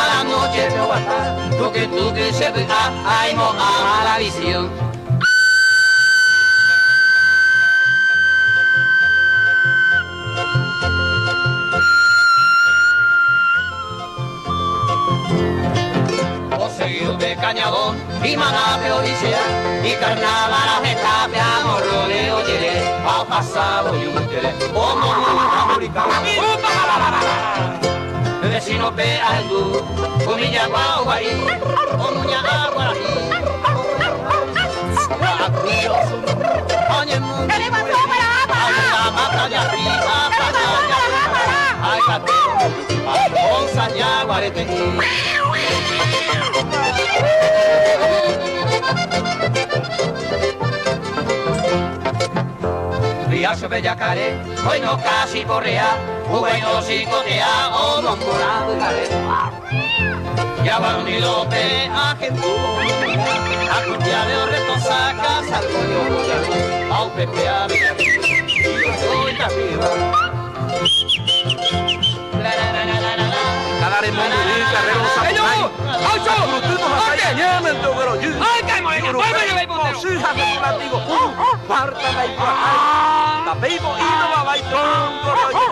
mala noche te guata, tú que se ve, ay, mo, mala visión. Seguido de cañadón y manape odisea y carnaval está pe amorrole oye pa pasado y un tele como una murica vecino pe aldu comilla guau guarí como ña agua oye mundo la mata de arriba ay cateo con saña guarete Riacho Bellacaré, hoy no casi correa, bueno psicotea, o no morado y ya va un López a Jesús, a cuchillar de reto saca, salgo yo, a un pepe a y yo soy arriba. Kadare monguri carrero samurai. Aucho, brutuno masaya nyamen to gero yu. Ay, kai morena, vuelve a ir por su hace un látigo. Parta la igual. La peibo ido va vai tronco rollo.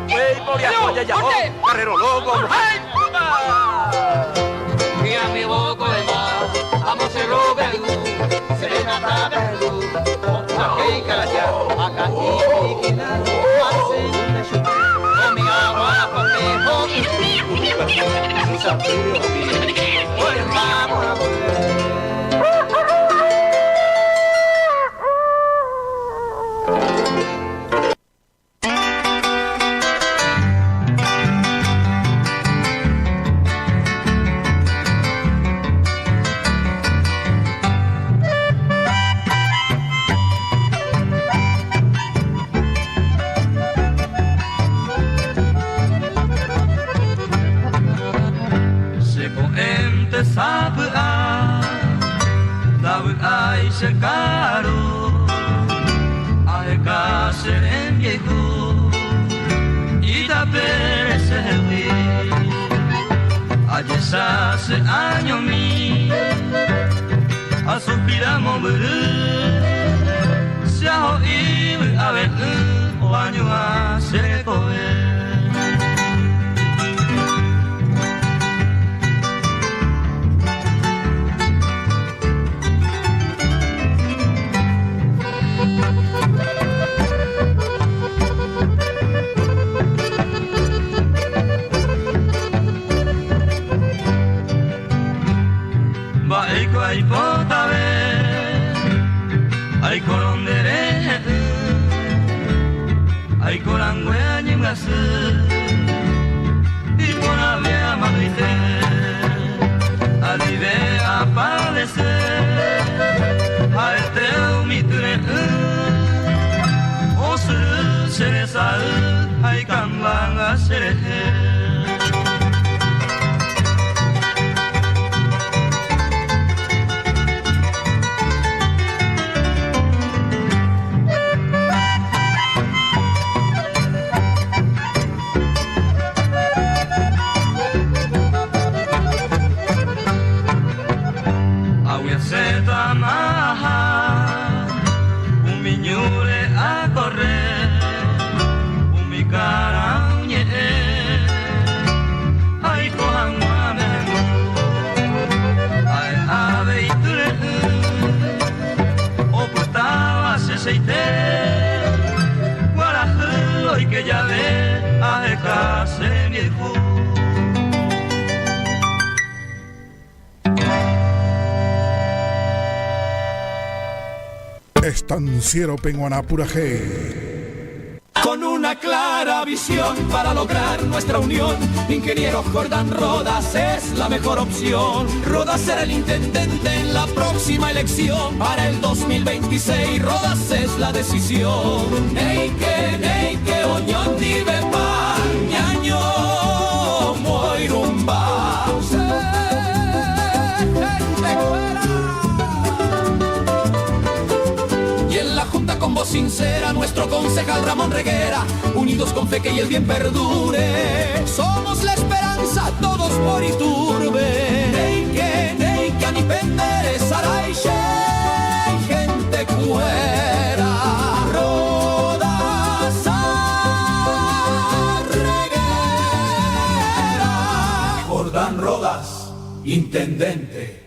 Peibo ya joya ya ho. Carrero loco. Mi amigo de mar, vamos a robar serenata verdu. Otra que calalla, acá y quinano, hace una chupa. Mi agua conmigo, mi sapiro, pues vamos a volver. Caro, ay casi en viejo y da perece ayer hace años mi a suspiramos se ha oído a ver o año hace comer. Ay potabe, ay corondere, ay corangüe añimgasu, y por avea madrite, alive aparece, a este umitune, o su cereza, ay cambanga cereje. Guarajú y que ya ve a dejarse mi hijo. Estanciero Penguanapura G. Con una clara visión para lograr nuestra unión, ingeniero Jordán Rodas es la mejor opción. Rodas será el intendente en la próxima elección. Para el 2026 Rodas es la decisión. Neike, oñón dive pa, ñaño, moirumba. Y en la junta con voz sincera, nuestro concejal Ramón Reguera, unidos con fe que y el bien perdure. Somos la esperanza, todos por Iturbe. Neike, ni pendere, saray, gente cuera. Rodas a Reguera. Jordán Rodas, intendente.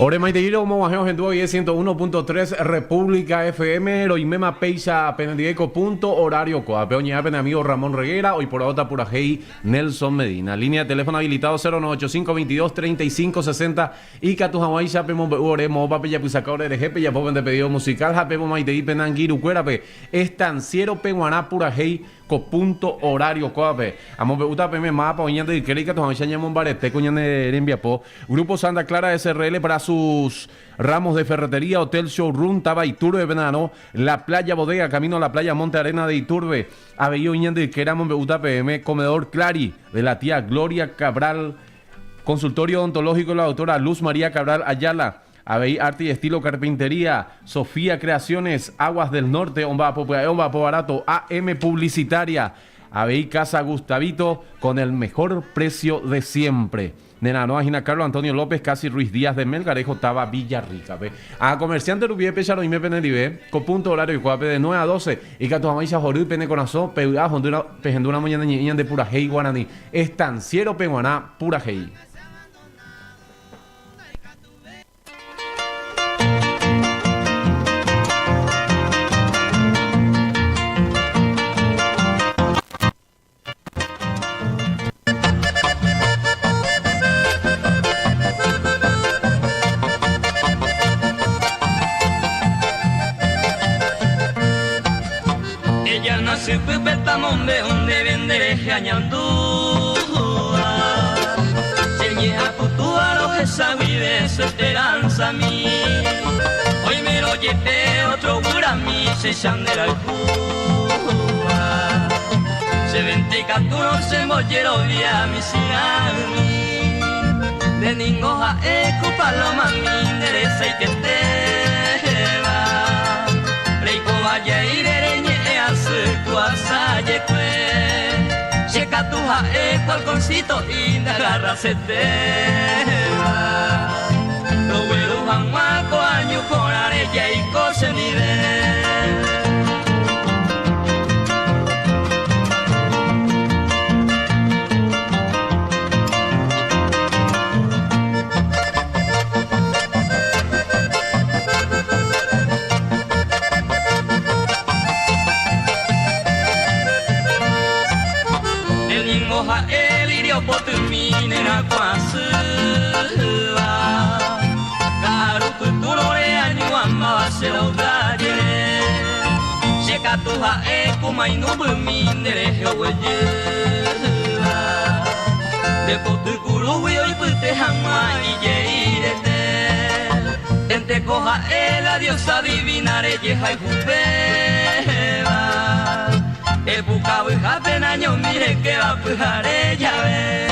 Ore maiteiro como bajeo en 101.3 República FM, Roimema Peisa, Penedico, punto horario coa. Peoña, amigo Ramón Reguera, hoy por otra pura hey, Nelson Medina. Línea de teléfono habilitado 0985-22-3560 y Catu Hawaii, Chapemo, Ore, Mopa, Pella, Pusacore, de Jepe, ya poben de pedido musical, Japemo, Maitei, Penangiru, Cuerape, Estanciero, Peguaná, pura hey, punto horario coape. Amo beuta peme mapa oñan de Kerika to Hañamon Barete coñan de Enviapo. Grupo Santa Clara SRL para sus ramos de ferretería, hotel showroom, Taba Iturbe Venano, la playa bodega, camino a la playa Monte Arena de Iturbe. Avello oñan de Keramon beuta PM, comedor Clari de la tía Gloria Cabral, consultorio odontológico de la doctora Luz María Cabral Ayala. Aveí Arte y Estilo Carpintería, Sofía Creaciones, Aguas del Norte, Omba Barato, AM Publicitaria, Aveí Casa Gustavito con el mejor precio de siempre. Nena, no, Agina Carlos Antonio López, casi Ruiz Díaz de Melgarejo, Taba Villarrica. A comerciante Rubie Pecharo y me penedive, con punto horario y cuape de 9 a 12. Y que a tu amaisha Jorú, Pene Corazón, Peuá, Pejenduna Mañana Niña de Pura Hey Guaraní. Estanciero Peguaná, Pura Hey. Se fue petamombe donde vendereje añandúa. Se llega putua lo que sabe su esperanza a mí. Hoy me lo llevé otro gurami se chandera el cua. Se vente caturo se mollero via mi siami. De ningoja eco paloma mi endereza y que te va. Reiko vaya y Checa tu jae cualconcito y agarra se te va. Lo veo jamás año con arella y cose nivel. El irio potumine na kwasua. Karu kuturo re anyu amma se laudare. Cheka tu hae kumai no bumine re heweye. De potu kuru y pute hama y yeirete. Ente coja la diosa divina re yeja y jupeba. El bucao y japenaño, mire que va a pujar ella ve.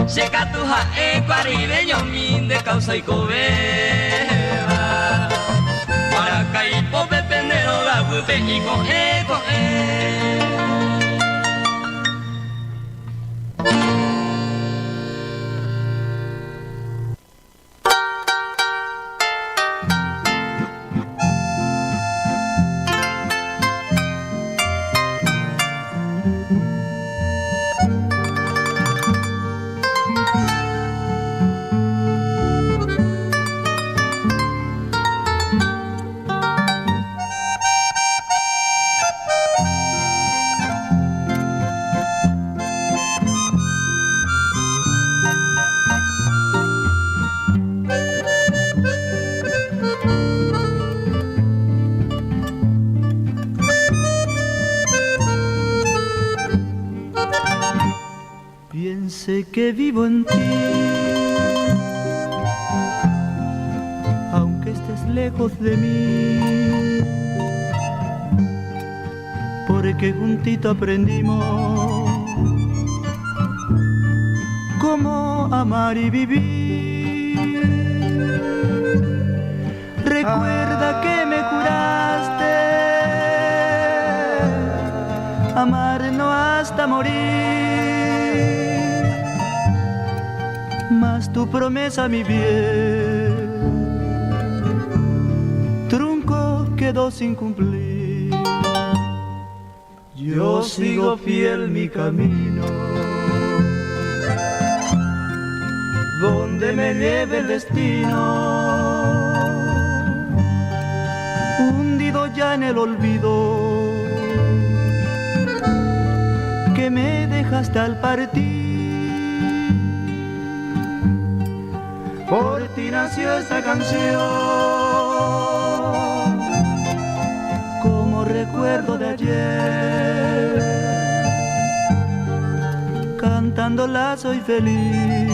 Se catuja caribeño, min de causa y cobeba. Para caer pope pendero, la bupe y con Sé que vivo en ti, aunque estés lejos de mí, porque juntito aprendimos cómo amar y vivir. Recuerda que me juraste amarnos hasta morir, mas tu promesa, mi bien, trunco quedó sin cumplir. Yo sigo fiel mi camino, donde me lleve el destino, hundido ya en el olvido que me dejaste al partir. Por ti nació esta canción, como recuerdo de ayer, cantándola soy feliz,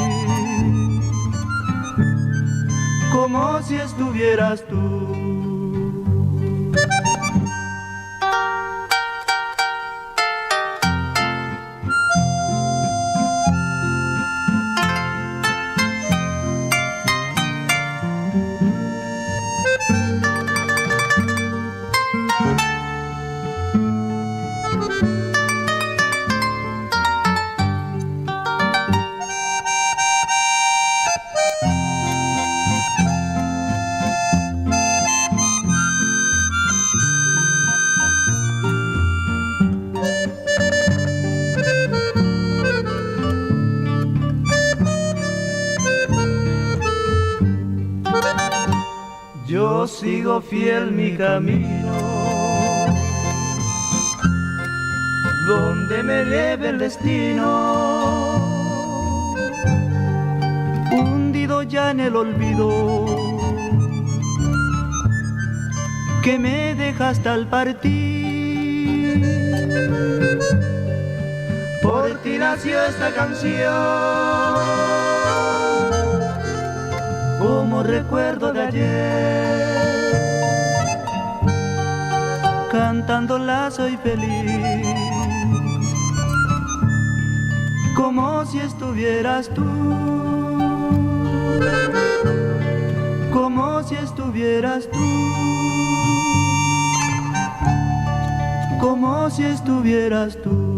como si estuvieras tú. Yo sigo fiel mi camino, donde me lleve el destino, hundido ya en el olvido que me dejaste al partir. Por ti nació esta canción, como recuerdo de ayer, cantándola soy feliz, como si estuvieras tú, como si estuvieras tú, como si estuvieras tú.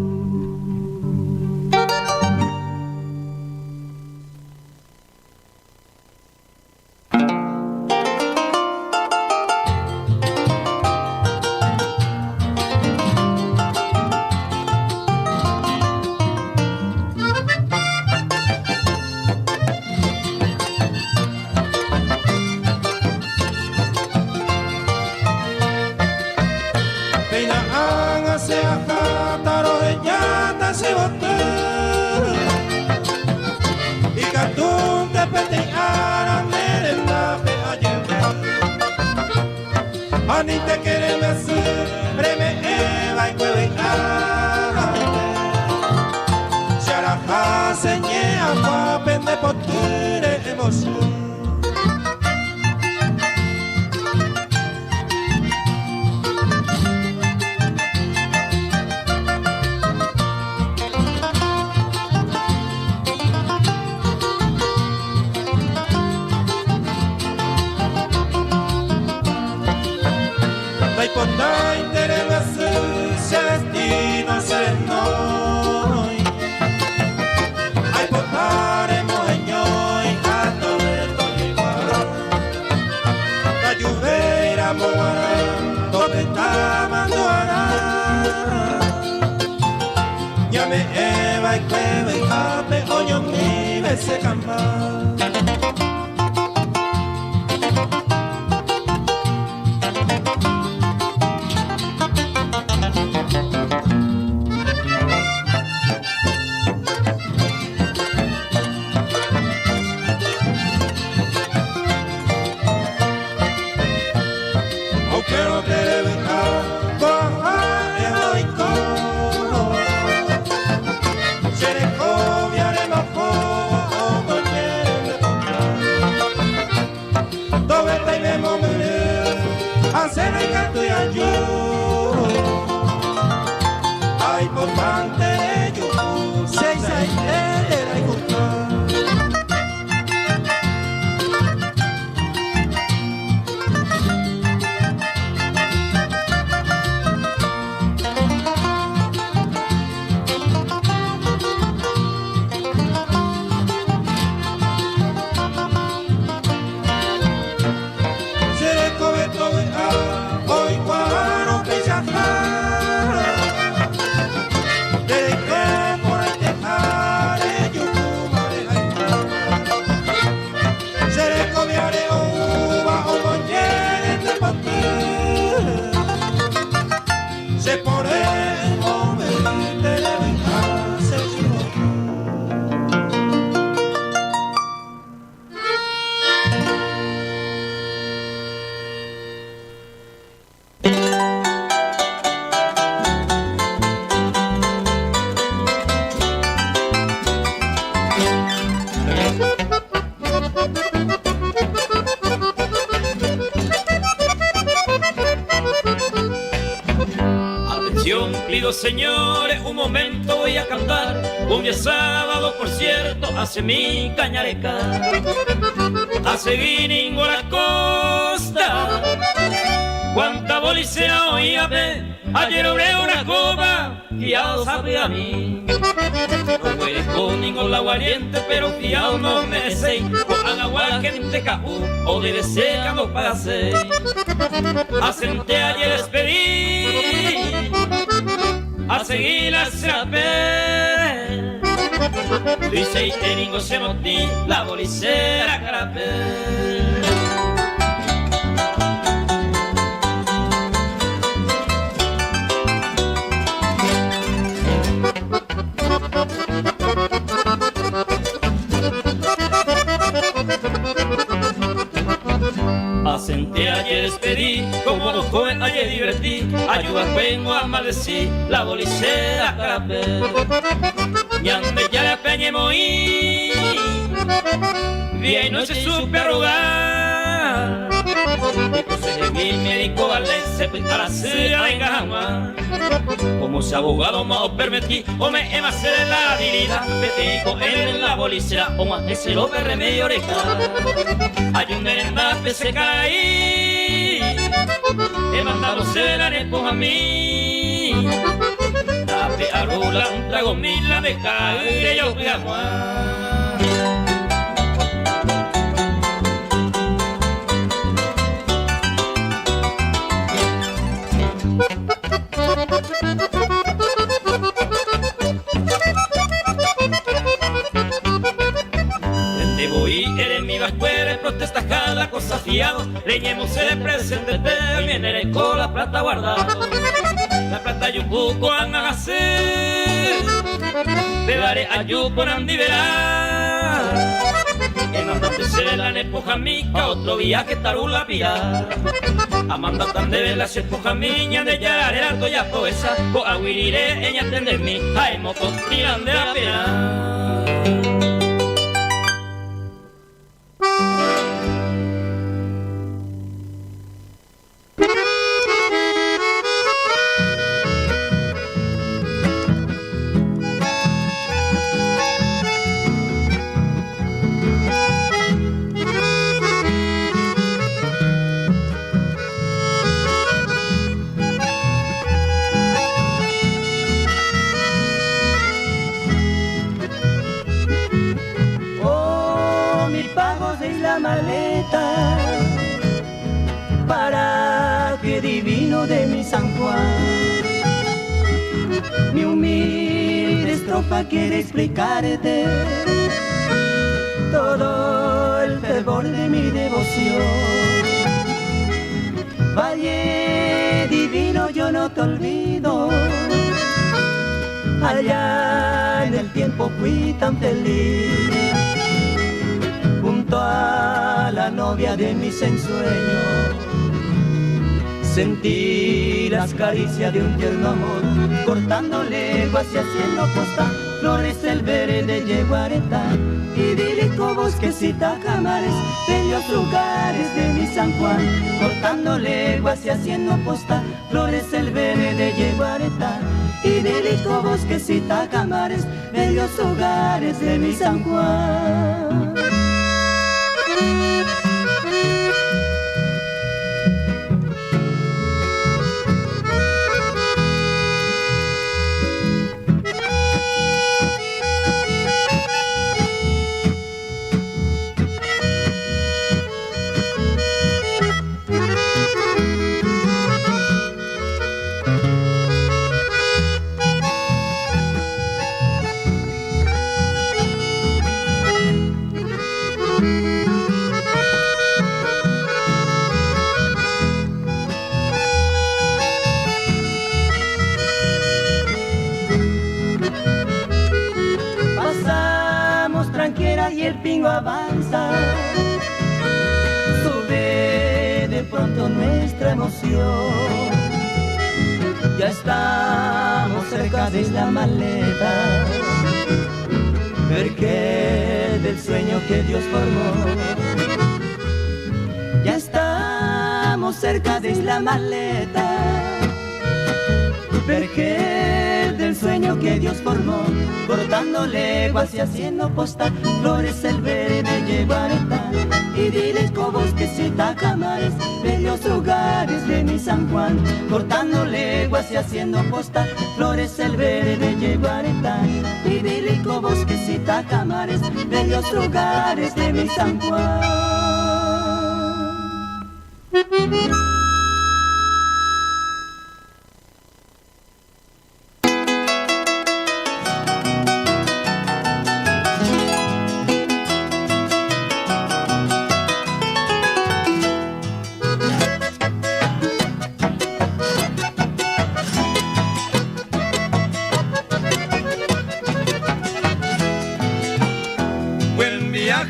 Seré joven, haremos fuego, como quieren importante de yuku, seis aitera y gusta. Señores, un momento voy a cantar. Un día sábado, por cierto, hace mi cañareca. Hace viningo a la costa. Cuánta bolicea hoy a ver. Ayer oré una copa y ya lo sabe a mí. No eres con ningún aguardiente, pero fiado no me sé. Con agua que te cajú o debe ser que no paga seis. Asenté ayer despedí. A seguir la serapé. Dice y teringo se motí la bolicera carapé. Asenté ayer despedí, como los jóvenes ayer divertí. Ayuda vengo a maldecir la bolicera carapé. Y ande ya la peñe moí, día y noche supe arrugar. Entonces mi médico Valencia a la ciudad de Gajamá. Como si abogado me lo permití, o me ema hacer la dirida. Vete con él en la bolicera, o más ese lo ve remedio oreja. Hay un enlape se caí, he mandado celar a mí. Tape a rula, un trago mila de caer, yo voy a jugar. Protesta cada cosa fiado, leñemos el presente, viene con la plata guardado. La plata yucuco hacer, te daré a yuco verá. Que no andate se la nepoja mica, otro viaje tarula pía. Amanda tan de vela se espoja miña de yararera toya poesa, co aguirire ella tender mi, ay moco tiran de la pena. maleta para que divino de mi San Juan. Mi humilde estrofa quiere explicarte todo el fervor de mi devoción. Valle divino, yo no te olvido. Allá en el tiempo fui tan feliz, junto a la novia de mis ensueños. Sentí las caricias de un tierno amor, cortando leguas y haciendo costa, flores del verde Yeguareta, idílico bosquecita, Jamares, bellos lugares de mi San Juan, cortando leguas y haciendo posta, flores del verde Yeguareta, idílico bosques y tacamares, bellos hogares de mi San Juan. Y el pingo avanza, sube de pronto nuestra emoción. Ya estamos cerca de la maleta, porque del sueño que Dios formó. Ya estamos cerca de la maleta, porque del sueño que Dios formó, cortando leguas y haciendo postal, flores el verde Yeguaretá, idílico bosques y tacamares, bellos hogares de mi San Juan, cortando leguas y haciendo postal, flores el verde Yeguaretá, idílico bosques y tacamares, bellos hogares de mi San Juan.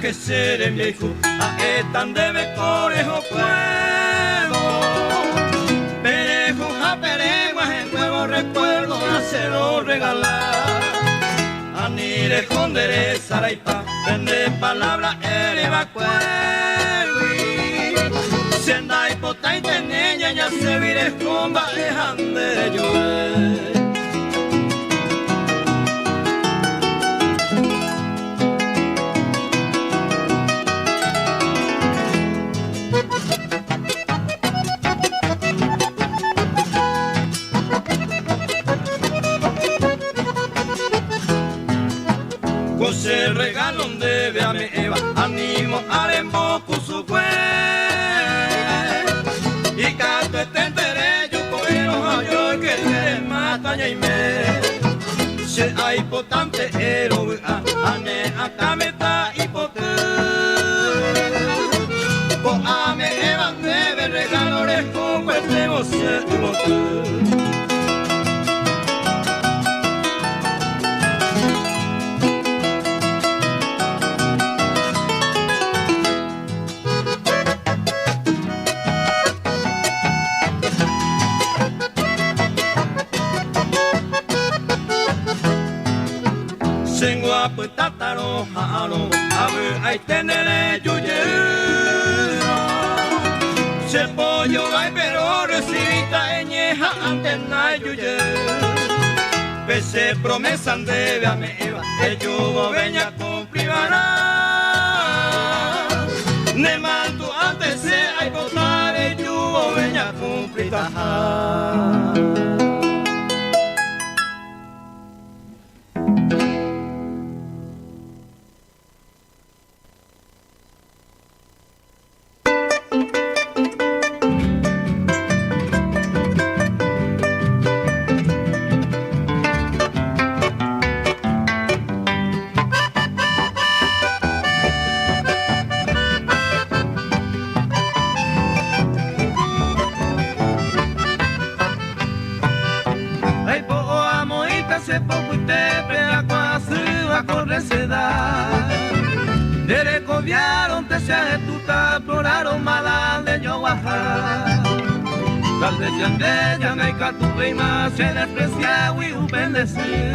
Que ser viejo a etan debe corejo puedo perejo a pereguas en nuevo recuerdo hacerlo regalar a ni de jondere saraipa vende palabra ereba cuervi senda y pota y teneña ya se vire comba dejande llover. Se regalo debe a mi Eva, animo arembo su cue y canto este entere yo coero yo que te mata y me se hay potante ero ane akameta y pote po ame Eva debe regalo como este você tataro haro abu ay tenere yuye se pollo ay pero recita eñeja antena yuye pese promesan debe a me eva que yo veña cumplirá ne mantu antes se ay potare yo veña cumplirá. Dere coviaron te se tuta ploraron mala de yo bajar tal vez ya no hay catuve más se desprecia y bendecir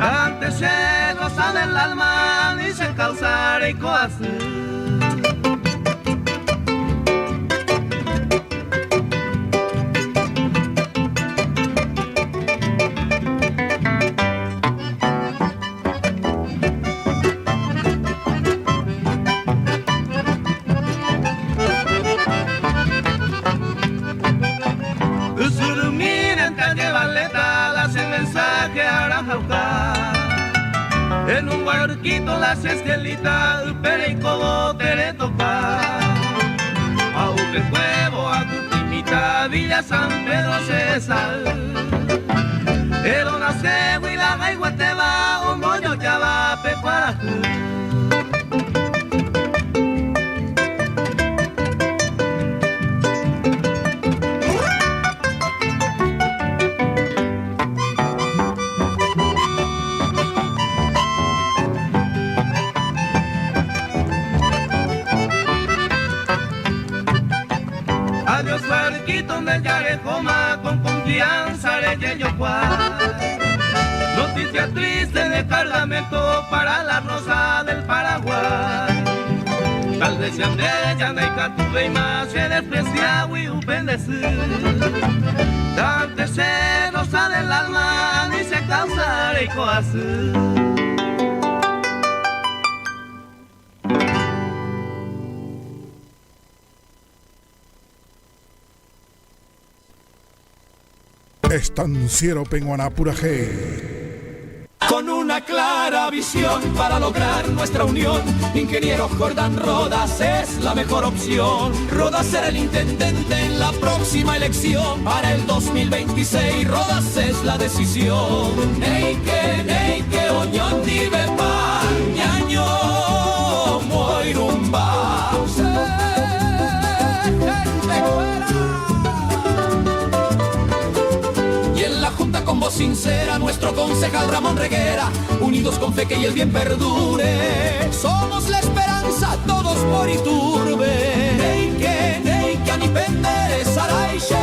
antes se gozan el alma ni se calzar y coacer. suelquito las esquelitas, pero y como te le toca. A Upe Cuevo, a Cutimita, Villa San Pedro César. El nace, Huila, Gaigua, te va, un moño ya va, Pecuarajú. Adiós, barquito de Yarejoma, con confianza le llevo noticia triste de cargamento para la rosa del Paraguay. Tal vez ya de Yaneca tuve y más se desprecia y upendecir. Dante se rosa del alma ni se causa y coazir. Estanciero Penguanapurajé. Con una clara visión para lograr nuestra unión, Ingeniero Jordán Rodas es la mejor opción. Rodas será el intendente en la próxima elección. Para el 2026 Rodas es la decisión. Neike, oñón dive pan, ñaño, moirumba. Con voz sincera, nuestro concejal Ramón Reguera, unidos con fe que y el bien perdure. Somos la esperanza, todos por Iturbe. Neike, anipende, saraiche,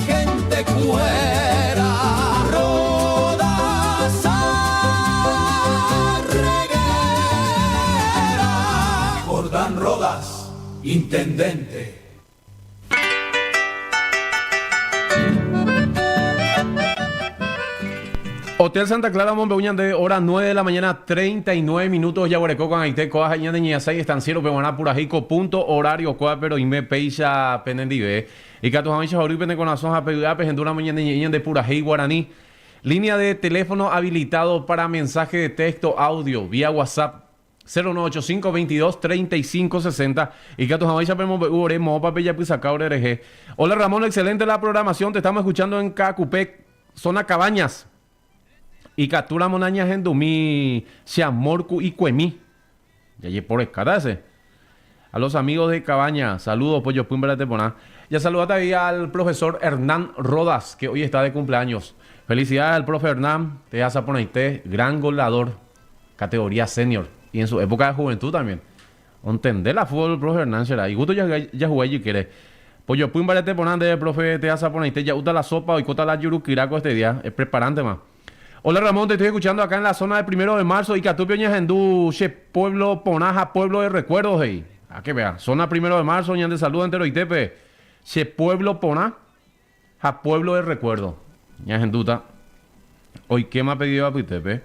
gente cuera. Rodas, Reguera. Jordán Rodas, intendente. Hotel Santa Clara, Monbeuñan de hora 9 de la mañana, 39 minutos. Yaguarecó con Aite, Coaja, Ñan de Ñasay, Estanciero, Peguaná, Purajico, punto horario, Coa, pero Ime, Peixa, Penendive. Y Catus Amichas, Oripen, con Azón, Japedua, Pejendura, Mañan de Ñan de Purají, Guaraní. Línea de teléfono habilitado para mensaje de texto, audio, vía WhatsApp. 098-522-3560 y Catus Amichas, Monbeuñan, Papella, Pisaca, Orereje. Hola Ramón, excelente la programación. Te estamos escuchando en Cacupec, zona Cabañas. Y captura monañas en Dumí, Xiamorcu y Cuemí. Y allí por escatarse. A los amigos de Cabaña, saludos, Pollo Pumbra de Teponá. Ya saludate ahí al profesor Hernán Rodas, que hoy está de cumpleaños. Felicidades al profe Hernán, te hace poner gran goleador, categoría senior. Y en su época de juventud también. Entender la fútbol, profe Hernán será. Y gusto ya jugué y quiere. Pollo Pumbra de Teponá, de profe te hace poner, ya usa la sopa y cota la yuruquiraco este día. Es preparante más. Hola Ramón, te estoy escuchando acá en la zona del 1 de marzo y Catupio Ñajendú, pueblo Ponaja, pueblo de recuerdos, hey. A que vea, zona 1 de marzo, Ñan de salud entero y tepe. Pueblo Ponaja, pueblo de recuerdos. Ñajenduta. Hoy, ¿qué me ha pedido a Pitepe?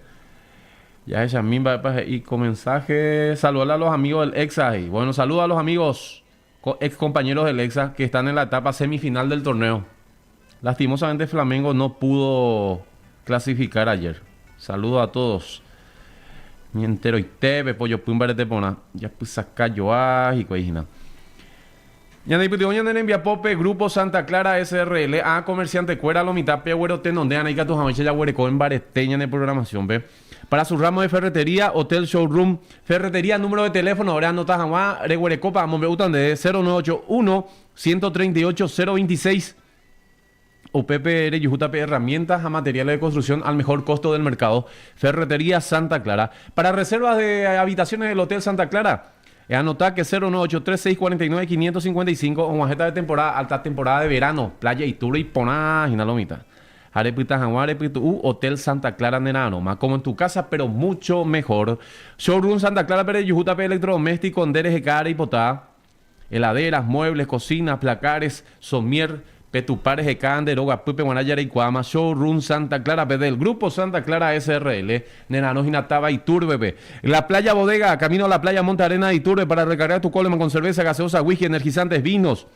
Ya esa misma y con mensaje, saludar a los amigos del EXA, hey. Bueno, saludos a los amigos, ex compañeros del EXA que están en la etapa semifinal del torneo. Lastimosamente Flamengo no pudo clasificar ayer. Saludos a todos. Mi entero y tebe, pollo pumba de pona. Ya pues saca yo y coigina. Ya de pitió en envía pope, Grupo Santa Clara SRL, a comerciante cuera lo mitad pe güero tenondean ahí que tus amiches ya güereco en bareteña de programación, ve. Para su ramo de ferretería, hotel showroom, ferretería, número de teléfono, ahora notas jamás, reguerecopa, me gustan de 0981 138 026. UPPR y JP herramientas a materiales de construcción al mejor costo del mercado. Ferretería Santa Clara. Para reservas de habitaciones del Hotel Santa Clara, anotá que 098-3649-555 o majeta de temporada, alta temporada de verano, playa Itura y Poná, Ginalomita. Arepita Jaguar, Hotel Santa Clara Nenano, más como en tu casa, pero mucho mejor. Showroom Santa Clara, pero JP electrodoméstico, Anderes, Cara y Potá. Heladeras, muebles, cocinas, placares, somier, Petupares, Ecán, Roga, Pupe, Guanayara y Cuama, Showroom Santa Clara, del Grupo Santa Clara SRL, Nenano, Jinataba y Turbe. La Playa Bodega, camino a la Playa Monte Arena y Turbe para recargar tu Coleman con cerveza, gaseosa, whisky, energizantes, vinos.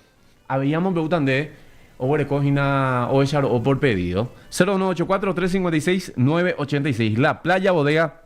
Habíamos preguntan de Oberecogina o echar o por pedido. 0984-356-986. La Playa Bodega,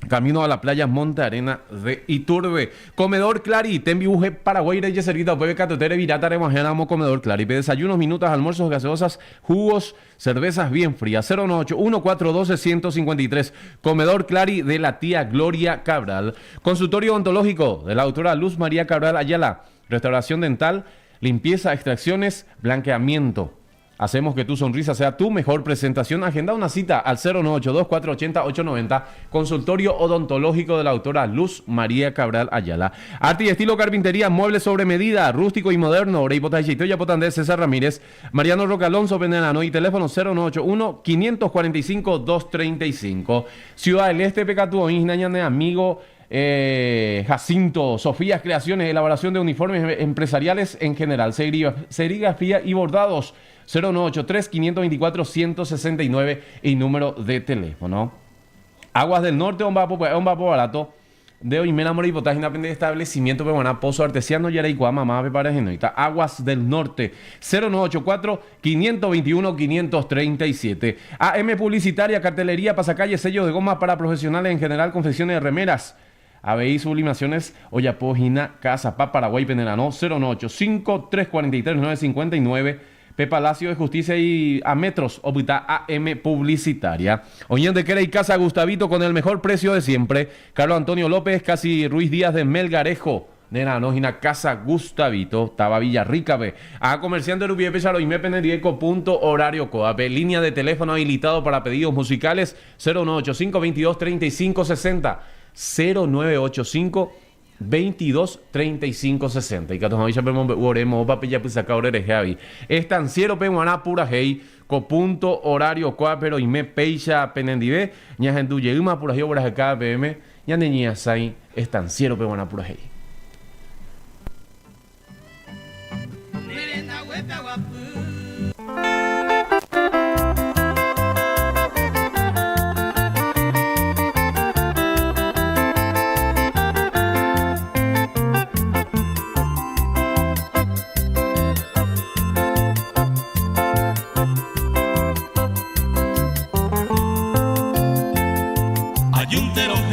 camino a la playa Monte Arena de Iturbe. Comedor Clari, Tenbiuje, Paraguay, Reyes, Cervita, Puebla, Catotere, Virata, Remajera, Comedor Clari. Desayunos, minutos, almuerzos, gaseosas, jugos, cervezas bien frías. 098-1412-153. Comedor Clari de la tía Gloria Cabral. Consultorio odontológico de la doctora Luz María Cabral Ayala. Restauración dental, limpieza, extracciones, blanqueamiento. Hacemos que tu sonrisa sea tu mejor presentación. Agenda una cita al 098-2480-890. Consultorio odontológico de la doctora Luz María Cabral Ayala. Arte y estilo carpintería, muebles sobre medida, rústico y moderno. Reipota y Chitoya Potandés, César Ramírez, Mariano Roca Alonso Venenano y teléfono 091-545-235. Ciudad del Este, Pecatuo, Isnañane, amigo Jacinto, Sofías Creaciones, elaboración de uniformes empresariales en general, serigrafía y bordados. 093-524-169 y número de teléfono. Aguas del Norte, un vapo barato. De hoy me enamoré y página de establecimiento peruana, Pozo Artesiano, Yaraicuá, mamá, para Genoita. Aguas del Norte, 0984-521-537. AM Publicitaria, cartelería, pasacalle, sellos de goma para profesionales en general, confecciones de remeras. ABI Sublimaciones, Oyapojina, Casa, Paraguay, Penerano, 098-5343-959. Palacio de Justicia y a metros, Obita AM Publicitaria. Oñende Quera y Casa Gustavito con el mejor precio de siempre. Carlos Antonio López, casi Ruiz Díaz de Melgarejo. De la nógina Casa Gustavito, Taba Villarrica, ve. A comerciante Rubie Pesaro y Mepenedieco, punto horario Coape. Línea de teléfono habilitado para pedidos musicales 098-522-3560. 0985-22-3560. Y que tomamos ya oremos papilla pues saca orere javi. Estanciero peguaná pura hey co punto horario coapero y me peixa penendive ña gendu yeuma pura hey obras acá pm ña neña sai estanciero peguaná pura hey.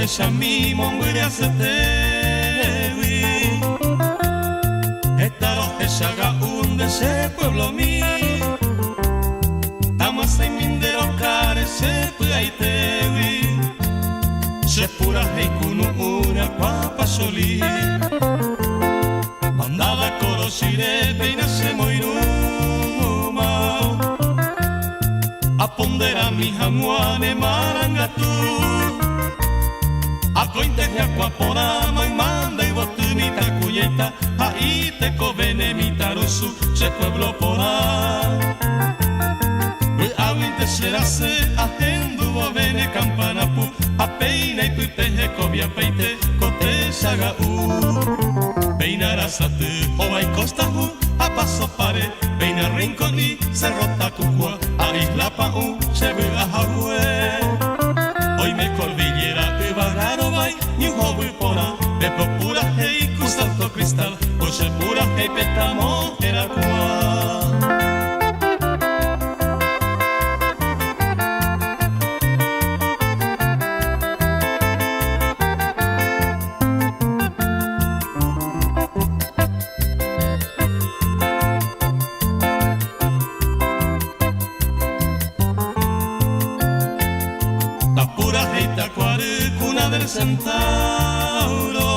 Shami mongure asetewi esta roje shaga un de ese pueblo mi tamas en mindero care se puaitewi se pura heikunu una papa soli mandala corosire peina se moiruma a pondera mi jamuane marangatu Acointe aquaporama y manda y botunita cuyeta ahí te covene mi tarusu se pueblo porá Awinte será se ajendu bovene campanapu a peina y tuiteje cobia peite cote saga Peinará satu o hay costa a paso pare peina rincón y se rota cucua a isla pa se ve a jahue Hoy me cordillera Bararo vai, ni hobu pora, de pura hey cusanto cristal, o se pura hey petamo era cuá. Centauro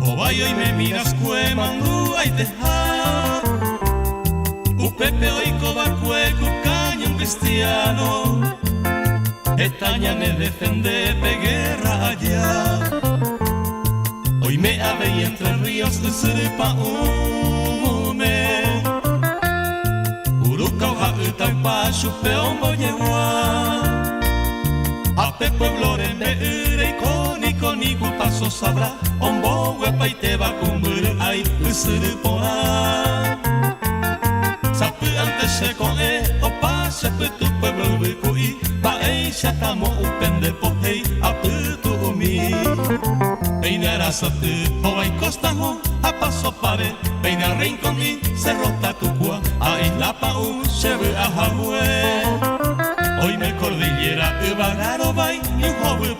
O vaya y me miras cue mandu ay dejar Upepe hoy coba cue cucaño cristiano Estaña me defende de guerra allá Hoy me ave y entre ríos de Serpa ume Uruca hoja utampa chupeón boyeguá Ape pueblo rembe ure koni paso sabra Ombo huepa y te va cumbur ay usuru pora Sapu antes se coe o pase pe tu pueblo vicui Pa ei chatamo upende pohei apu tu umi Peinará satu o ay costa ho a paso pare Peina rincón y se rota tu cua A isla pa se ve a jahue Hoy me cordillera Ubararo vai, ni hobu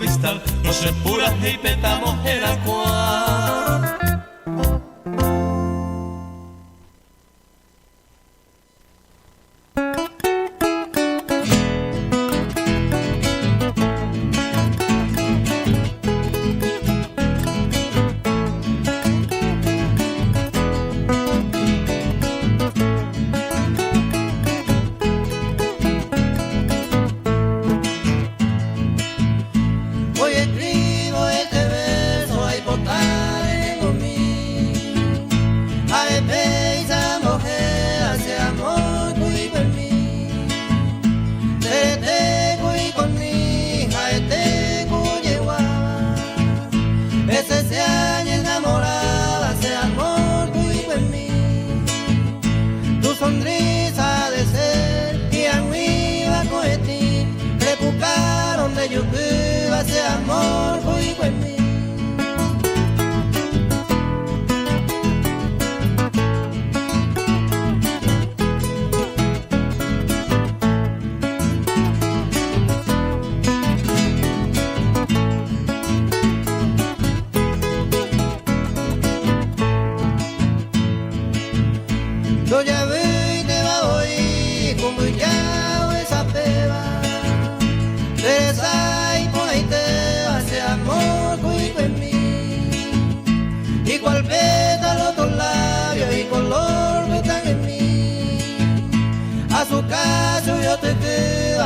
cristal, no se pura y petamos el agua.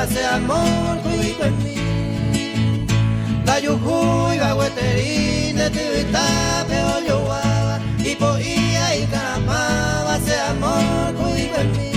Ese amor cuico en mí, la yujuy bagüeterine tibita peo yo guava y poía y carapaba ese amor cuico en mí.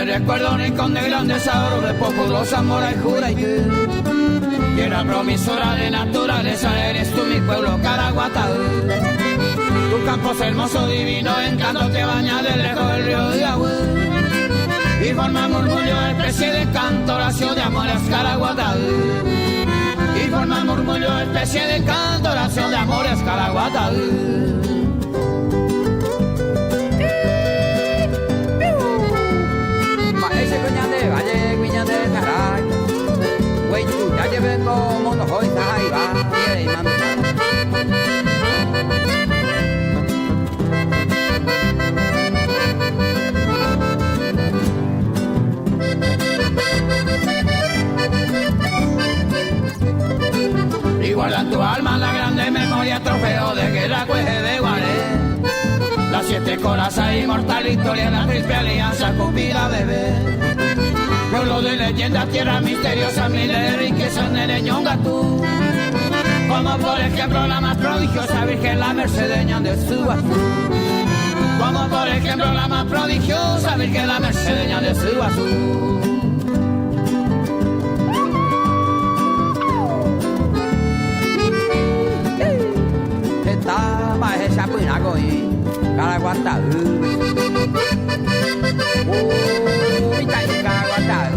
Recuerdo un rincón de grandes sabros de populosa amores jura y que tierra promisora de naturaleza, eres tú mi pueblo Caraguatá. Tu campo es hermoso, divino, encanto te baña de lejos el río de agua y forma murmullo el especie de canto, oración de amores Caraguatá. Y forma murmullo especie de canto, oración de amores Caraguatá. Valle Guiña de Caray, güey, tú ya lleven como no hoy ahí va, y mami. Y guarda en tu alma la grande memoria, trofeo de guerra, cueje de Guaré. Las 7 corazas inmortal, historia, la triple alianza, cupida bebé. Pueblo de leyenda, tierra misteriosa, miles de riquezas en el Ñongatú. Como por ejemplo la más prodigiosa Virgen, la mercedeña de Suazú. Como por ejemplo la más prodigiosa Virgen, la mercedeña de Suazú. Esta más esa puinago y Caraguatá. Uy, Caraguatá.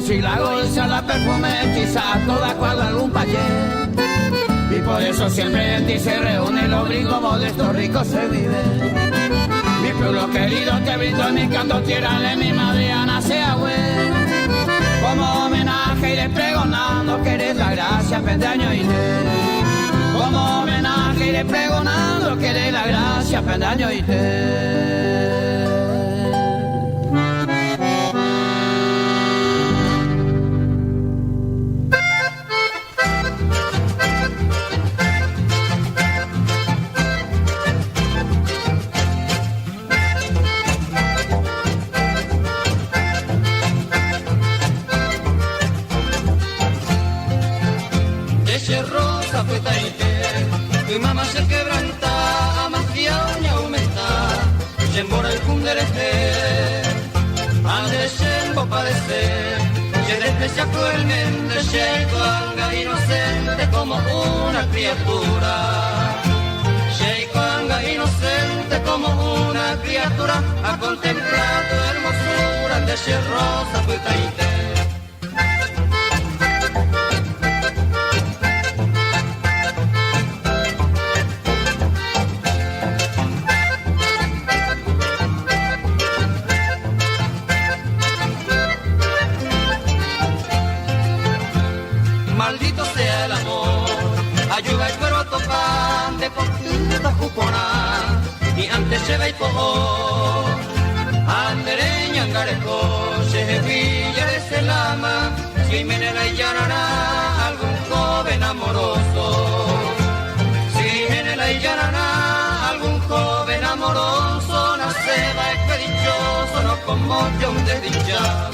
si la golza, la perfume hechiza, toda cual algún payé. Y por eso siempre en ti se reúnen los gringos modestos, ricos se viven. Mi pueblo querido, te brindo en mi canto, tierra mi madre Ana sea güey. Como homenaje iré pregonando que eres la gracia, pendaño y como homenaje iré pregonando que eres la gracia, pendaño y tu mamá se quebranta, amacia y aumenta, embora el cundereje, andescendo padecer, se desprecia cruelmente, Sheikoanga inocente como una criatura, Sheikoanga inocente como una criatura, a contemplar tu hermosura de rosa fuetaite. Maldito sea el amor, ayuda el cuero a topar de portita jupona, y antes se ve y pojo, andereña angarejo, se jefilla de selama, si menela y llanará algún joven amoroso, si menela y llanará algún joven amoroso, nace va expedichoso, no como yo un desdichado.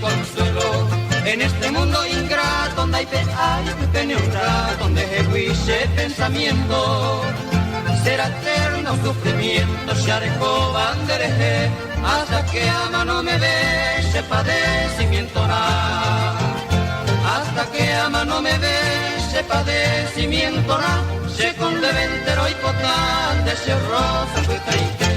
Consuelo en este mundo ingrato donde hay peneutra, donde jehuiche pensamiento será eterno sufrimiento, sharejo bandereje hasta que ama no me ve ese padecimiento na, hasta que ama no me ve ese padecimiento na, se conde ventero y potente se rosa fue triste.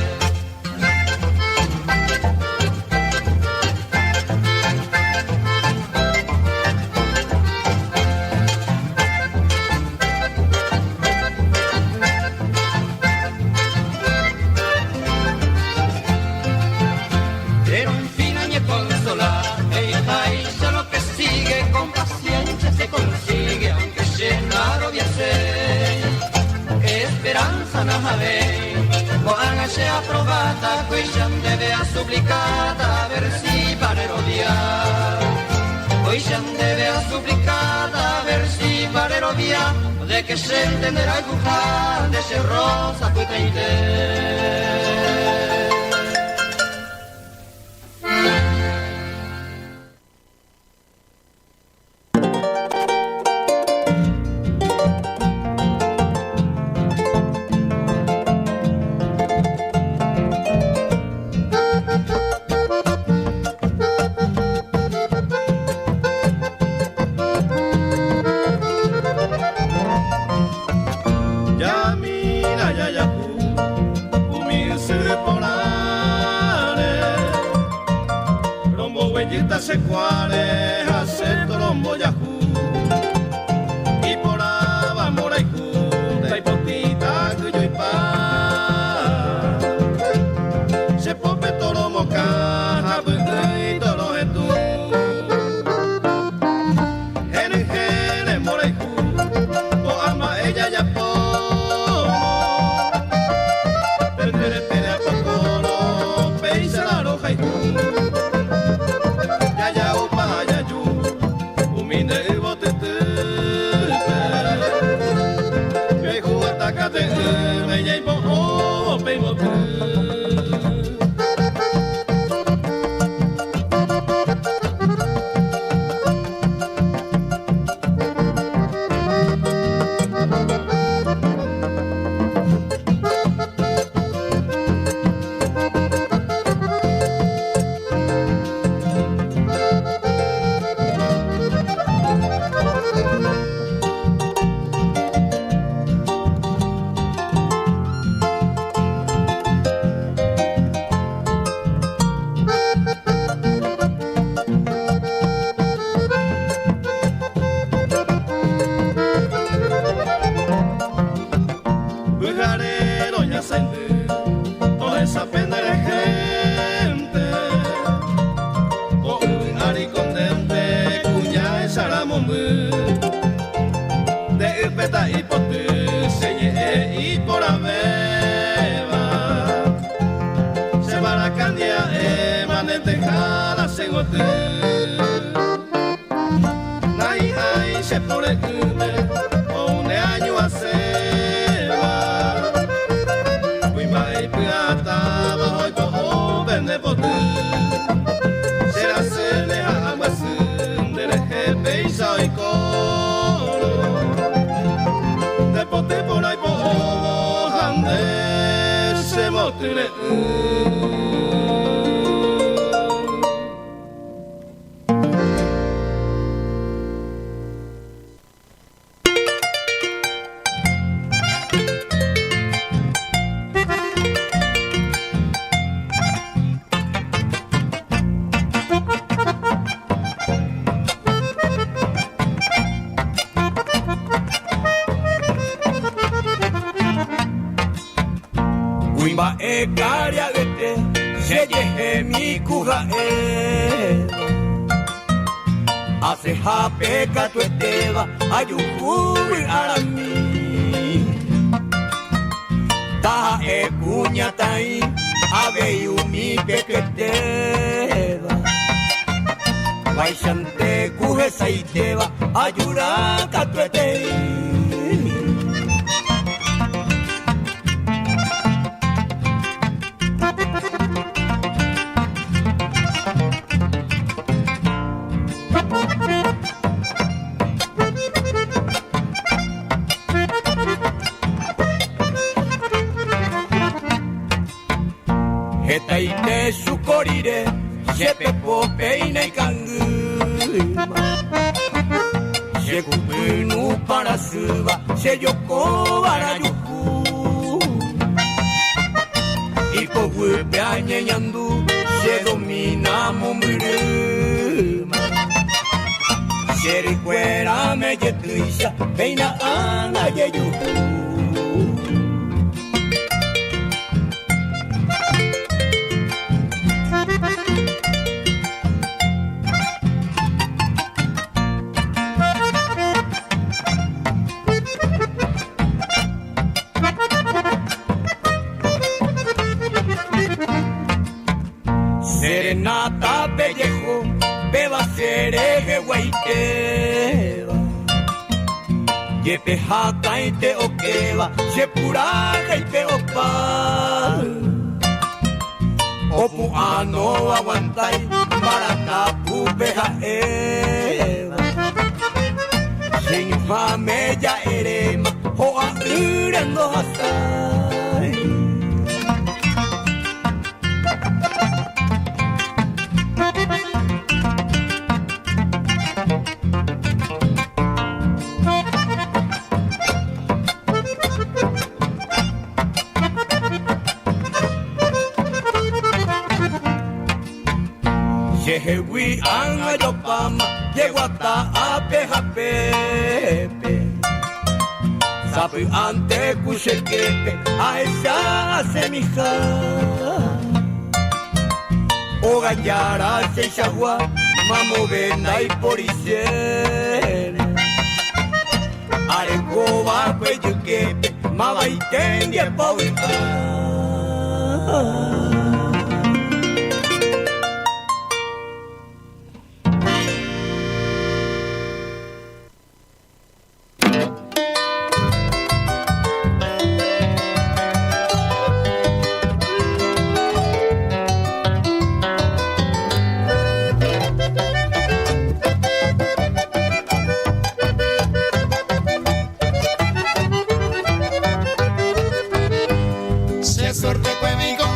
Se approvata, qui siamo deve a supplicata, versi pare odiar. Qui siamo deve a supplicata, versi pare odiar, de che se entenderà il bujar, de se rosa poi te. Ya mira, ya, ya, humilde por ahí. mombu de upeta y potu se ye y por aveva se baracandia manente jala se gotu nai ai se pone kume o ne año a seva kui mai piata ba hoy po vende potu será se ne amasu Beisa y coro de pote por ahí por ande se motile Wimba e karia gete se yehe mi kuga e hace hape katu eteva ayukubi arami taha e kunya tai ave yumi peketeva vaishante kuhe saiteva ayura katu eteva Hetaite sukorire, shepepo peina y kanguma. Shekupunu para suba, sheyoko para yuku. Iko gupe añeñandu, shedomina momuruma. Sherikwera me yetuisha, peina ana yeyuku. Serenata pellejo, beba sereje guaiteba. Yepe jata y te okeba, sepuraja y te opa. Opu ano aguantai, maratapu peja eva. Señor ya erema, hoa urendo hasai. Yehewi anga yopama, yeguata apeja pepe. Sabe ante kushekepe, a esa semija. O gallara se chagua, mamo venda y poricere. Arecoba cuelluquepe, mama y tengue pauita. Sorte que mi con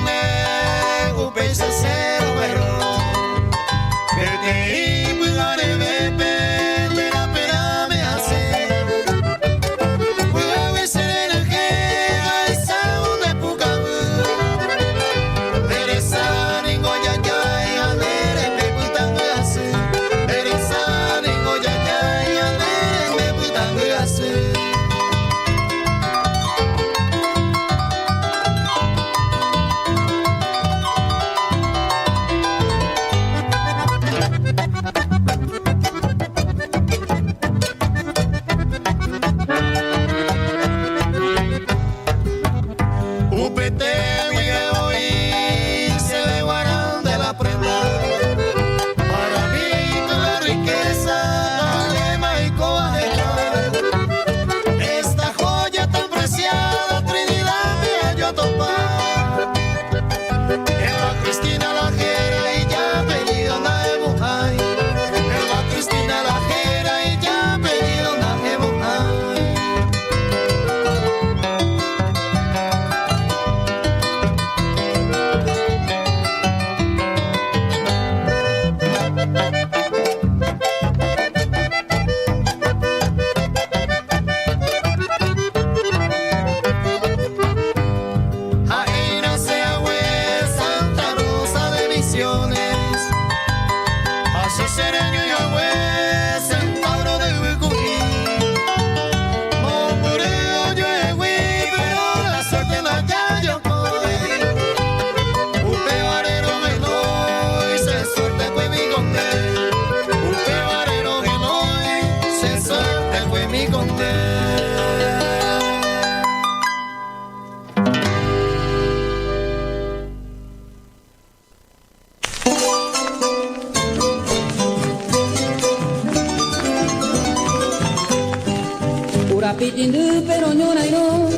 Capitín pero ñonairo,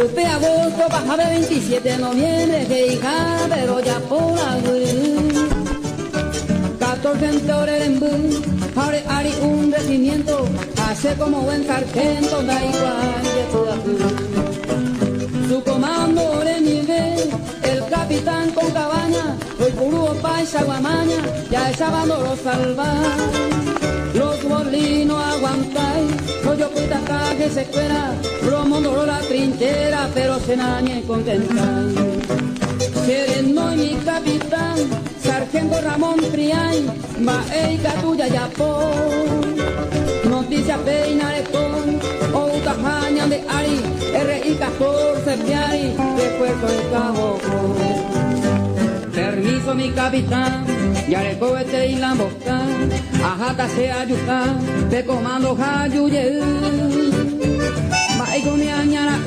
upe agosto, bajaba 27 de noviembre, que hija, pero ya por abril. 14 en Torerembú, abre Ari un regimiento, hace como buen sargento, da igual de toda su comando de nivel, el capitán con cabaña, el puro paisa guamaña, ya echábamos los salvar. Los bolinos aguantáis, los yo puta caje se cuera, los mondoros la trinchera, pero se nañe contentáis. Sereno y mi capitán, sargento Ramón Triay, va eica tuya ya por. Noticia peinaretón, o utajaña de Ari, RI-14 Piari, de Puerto del Cabo. Permiso mi capitán, ya le cohete y la boca, ajata se ayuda, te comando jayuye. Vai con mi añara,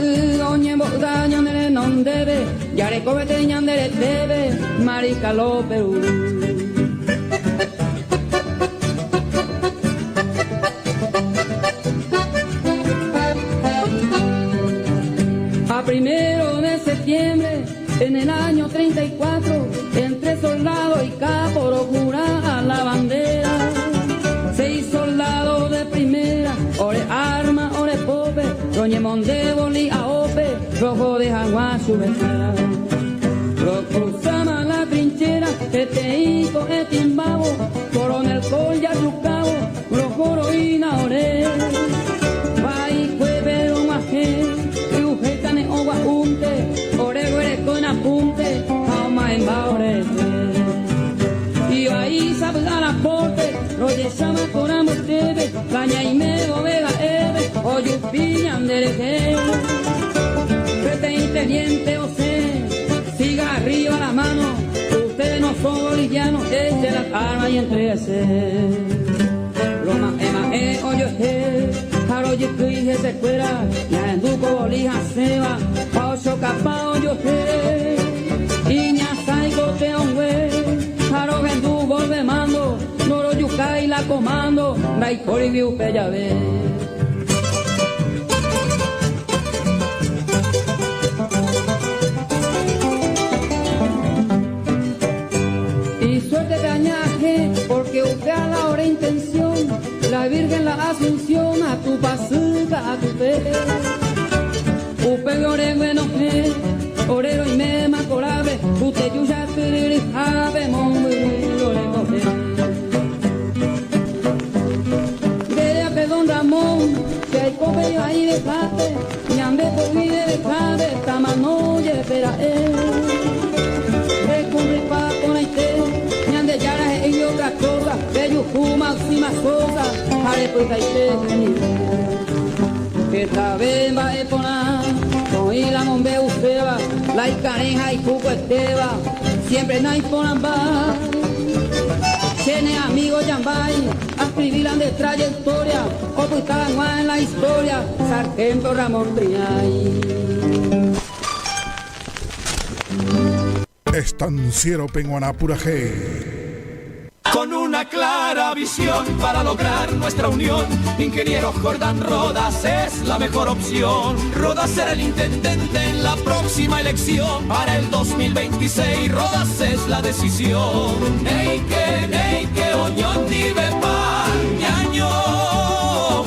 oñe boda, ñandere non debe, ya le cohete ñandere debe, marica lo Perú. A 1 de septiembre, en el año 34, entre soldado y capo, jura a la bandera. 6 soldados de primera, ore arma, ore pope, roñemón de boli a ope, rojo de jaguar su vecina. Lo cruzamos la trinchera, este hijo, este imbabo, coronel col ya su cabo, rojo roína ore. Vai fue pero un ajé, y ujetane o guapunte, orego ere con apunte, jauma en baorete. Y ahí sabe a la porte, lo llama con ambos tebe, caña y mego vega eve, o yupiña andereje. Prete inteliente o sé, siga arriba la mano, ustedes no son bolivianos, eche las armas y entrese. Roma ema oyo he, jaro yo cuije se cuera, ya en duco bolija seba, paocho capa oyo he, iña saigo te onwe, jaro vendu volve mando, noro yukai la comando, dai cori viu pella ve. Y suerte cañaje, porque usted a la hora intención, la Virgen la Asunción, a tu pasuca, a tu fe. Upe orego enoje, orero y mema corabe, usted yuya piriri, ave mongue, orego fe. Dele a pedón Ramón, que hay cope ahí de cate, y ande por mi de cate, tamanoye, espera recumbre pa con aite, y ande yara y otra cosa, de yucuma, sima sosa, jare pues aite, que esta vez va a poner, con la mombe useba, la icaneja y cuco esteba, siempre no hay ponan va. Tiene amigos Yambay, a escribirán de trayectoria, o pues estaban en la historia, sargento Ramón Triay. Estanciero Penguaná Purajé. Con una clara visión para lograr nuestra unión, ingeniero Jordán Rodas es la mejor opción. Rodas será el intendente en la próxima elección. Para el 2026 Rodas es la decisión. Neike, oñón dive pan, ñaño,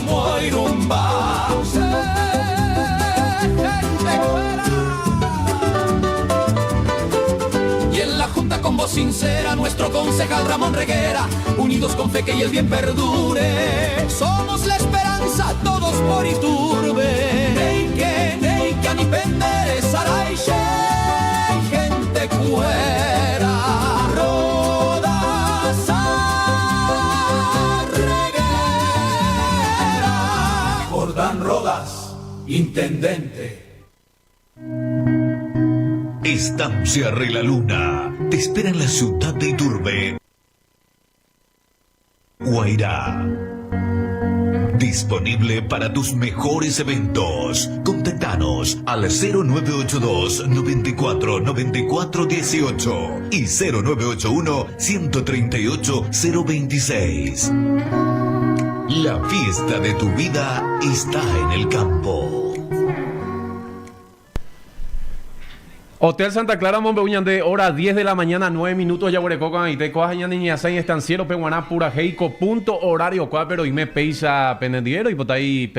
moirumba. Con voz sincera, nuestro concejal Ramón Reguera, unidos con fe que y el bien perdure, somos la esperanza, todos por Iturbe. Neike, anipende, saraiche, gente cuera, Rodas, Reguera. Jordán Rodas, intendente. Estancia Relaluna te espera en la ciudad de Iturbe, Guairá. Disponible para tus mejores eventos. Contactanos al 0982 94 94 18 y 0981 138 026. La fiesta de tu vida está en el campo. Hotel Santa Clara, Monbeuñande, hora 10 de la mañana, 9 minutos, ya huereco y te cojas ya niña en estanciero peguaná pura heico, punto horario pero y me peisa penendiero y por ahí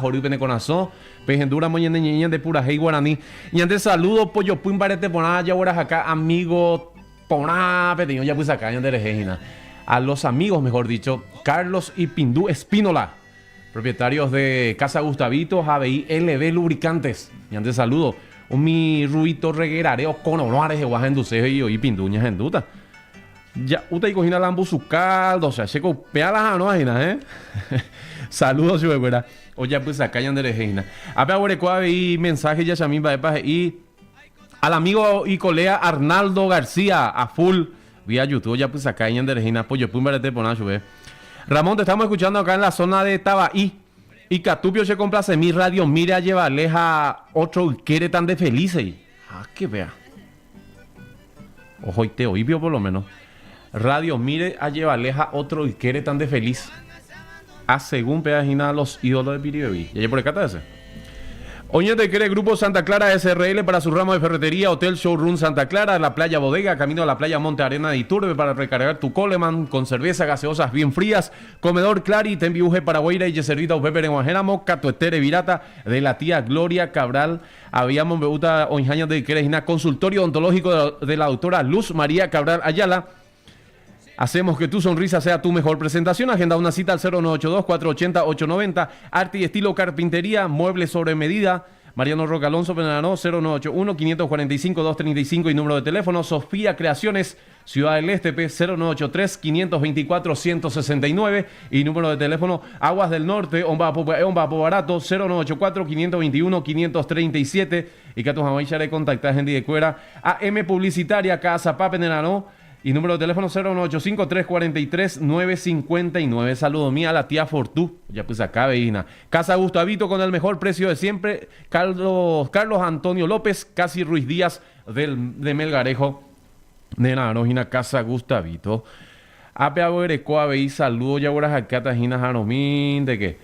jorí pene conazo, pejendura moñende niña de pura hei guaraní. Y antes saludo, pollo puin parete poná, ya hueras acá, amigo, poná, petiño, ya pues acá, ya de rejena. A los amigos, mejor dicho, Carlos y Pindú Espínola, propietarios de Casa Gustavito, ABI LB Lubricantes. Y antes saludo. Mi ruito reguerareo con honores de guajenduce y pinduñas en duda. Ya, usted cogina la caldo, o sea, se copia las anojinas, Saludos, si fuera. Oye, pues acá ya de reina. A ver, y mensaje ya también va y al amigo y colega Arnaldo García, a full, vía YouTube, ya pues acá ya de reina. Pues yo pues te ponacho, Ramón, te estamos escuchando acá en la zona de Tabaí. Y Catupio se complace mi radio, mire a llevarles a otro quiere tan de felices. Que vea. Ojo y te oí por lo menos. Radio, mire a llevarles a otro quiere tan de feliz. A según pedagina los ídolos de Piribí. ¿Y por acá te hace? Oye, te quiere Grupo Santa Clara SRL para su ramo de ferretería, Hotel Showroom Santa Clara, la playa Bodega, camino a la playa Monte Arena de Iturbe para recargar tu Coleman con cerveza, gaseosas bien frías, comedor Clari, Tembiuje Paraguaira y Yeserrita Upeper en Guajenamo, Catuetere Virata de la tía Gloria Cabral, habíamos beuta Oinjaña de Querejina, consultorio odontológico de la doctora Luz María Cabral Ayala. Hacemos que tu sonrisa sea tu mejor presentación. Agenda una cita al 0982-480-890. Arte y estilo carpintería, muebles sobre medida. Mariano Roca Alonso Penarano, 0981-545-235 y número de teléfono. Sofía Creaciones, Ciudad del Este, 0983-524-169 y número de teléfono. Aguas del Norte, Ombapo Barato, 0984-521-537 y que a tus amarillas contactas gente de cuera. AM Publicitaria, Casa Pape Penarano. Y número de teléfono 0985-343-959. Saludo mía a la tía Fortú. Ya pues acá, veína. Casa Gustavito con el mejor precio de siempre. Carlos Antonio López, Casi Ruiz Díaz de Melgarejo. De Naranjina, Casa Gustavito. Ape Abuerecoa, veí saludo ya horas acá, Tajina Jaromín. ¿De qué?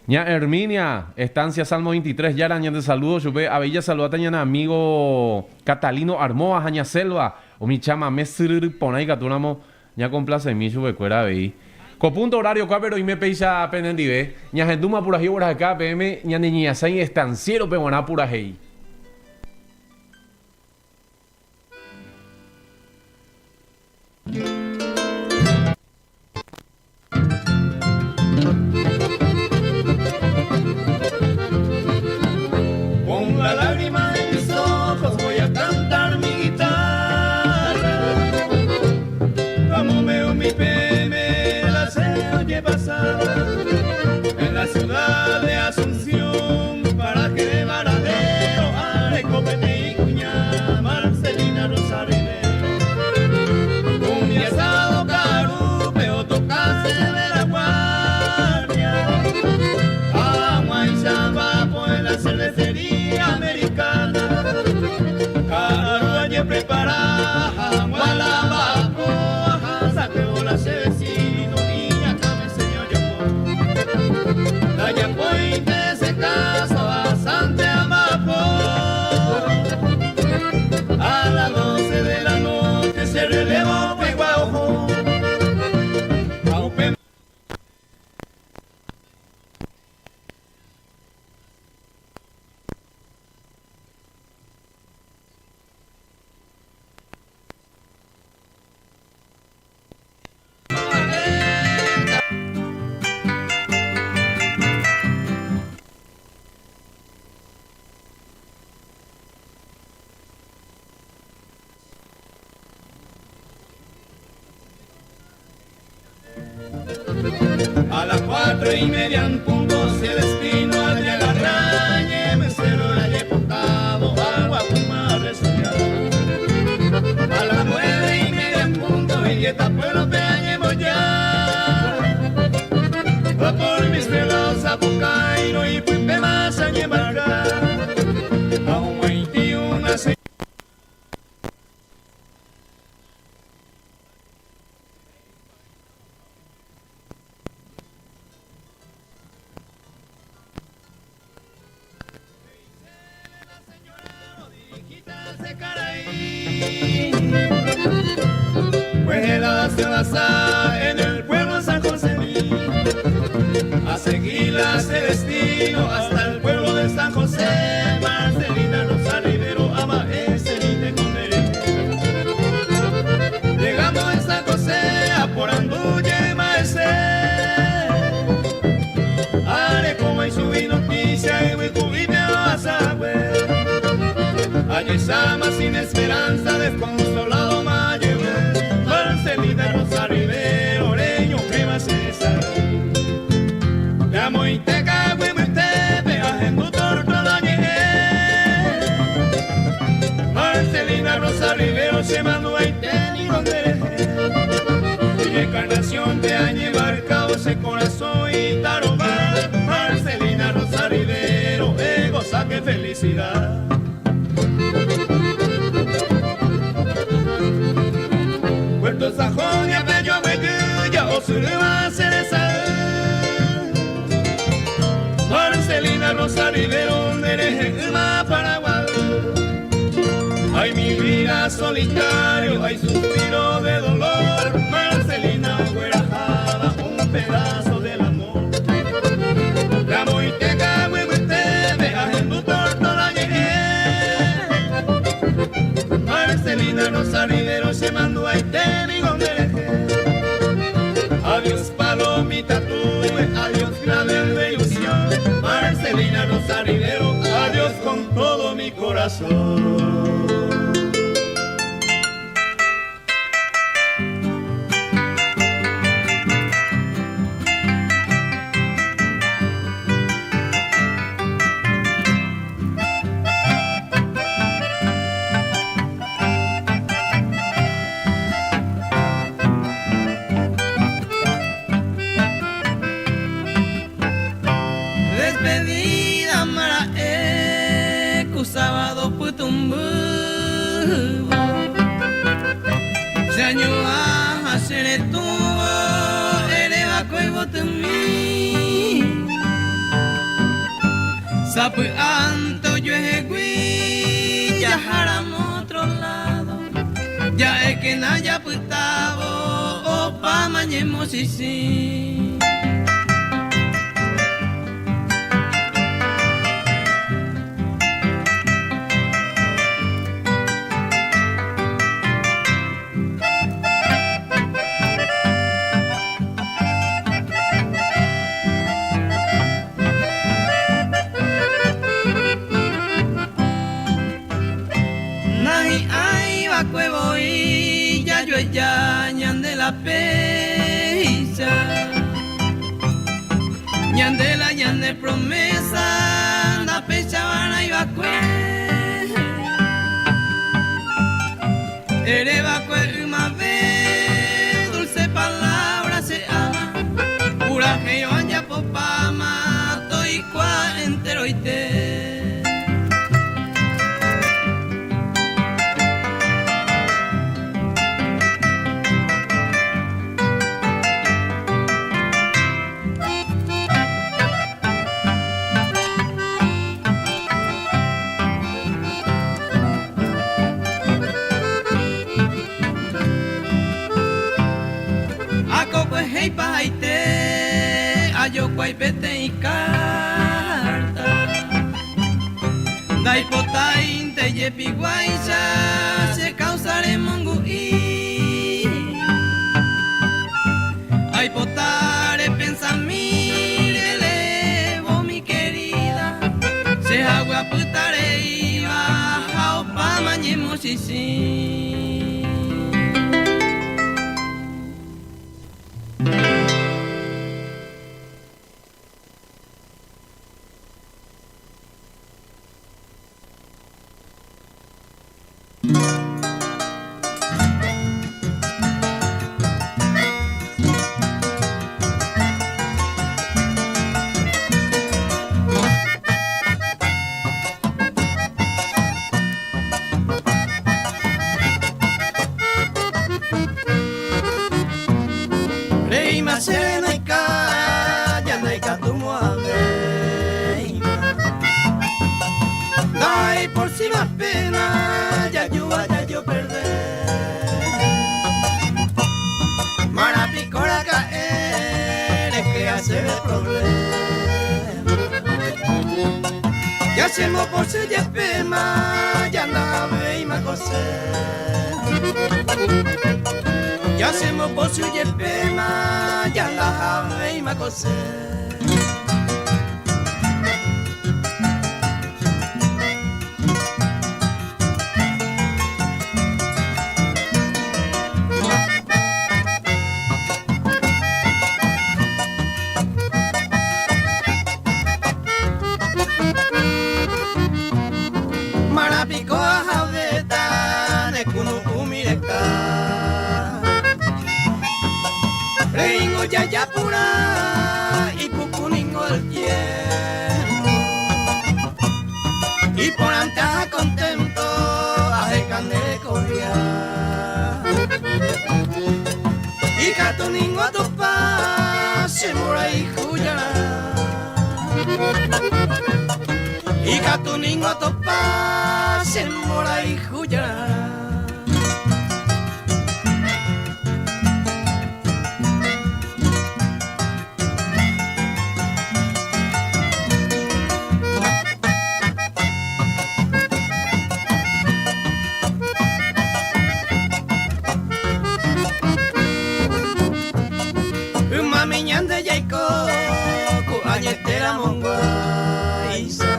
Ña Herminia, Estancia Salmo 23, ya araña de saludos. Yo ve a Bella saluda a amigo Catalino Armoa, Jaña Selva. O mi chama mesir ponai gatunamo ya complace mi sube cuera veí. Copunto horario pero y me peisa penendive. Ña genduma pura hi horas acá PM ña niña sai estanciero peguaná pura hei. Con la lágrima en mis ojos voy a cantar mi guitarra. Como veo mi PM, la se oye pasar en la ciudad de Asunción, paraje de Varadero, Arecopete y Cuña, Marcelina Rosarivero. Un día asado carupeo, tocase de la guardia, agua y champapo en la cervecería americana. Caruaye preparada, gualabaco, saqueo la vecino y acá me enseñó yo. La yapointe se casa bastante abajo. A las 12 de la noche se relevó peguajo. A las 4:30 en punto se destino al de Agarrañe, mesero la llevo cabo, agua fuma resoñada. A las 9:30 en punto y dieta pueblo peañemo ya. Va por mis pelos a Pucairo y Puipe más a Ñemarca. A un 21 se llama sin esperanza, desconsolado me llevé. Marcelina Rosa Rivero, oreño que va a cesar. Ya muy te cago y muy te pegas en tu torta la llegué. Marcelina Rosa Rivero se mandó a Iten y donde y encarnación te ha llevado ese corazón y tarobar. Marcelina Rosa Rivero, goza que felicidad. Puerto Sajonia, Bello, Beguilla, o Surima, Cereza. Marcelina Rosa Rivero, Nerejema, Paraguay. Ay, mi vida solitario, hay suspiro de dolor. Marcelina Guerajaba, un pedazo del amor. Camo y te camo y te veas en tu torto la llegué. Marcelina Rosa Rivero se mandó a Iten y donde dejé. Adiós palomita tuve, adiós grave de ilusión. Marcelina Rosa Rivero, adiós con todo mi corazón. Despedida mara sábado putumbu Janyo hasere tuvo ereba koi botumi Sapu anto yo ejegui ya haram otro lado Ya es que naya putavo opa mañemo sisi ya ñande la peisa ñande la ñande promesa la pecha vana y vacue ere vacue una vez dulce palabra se ama pura que vaya popama estoy cua entero y te hey paite ayo kwai pete y carta dai potain te yepi guaisa se causare mongui ay potare pensamire levo mi querida se agua putare iba a opa mañemo sisi por si más pena ya yo vaya yo perder marapicora caer es que hacer el problema ya hacemos por si ya pema ya la ve y me coser ya hacemos por si ya pema ya la ve y me coser y catuningo topa se mora y juya. Mamiñande yaiko ku añetera monguaisa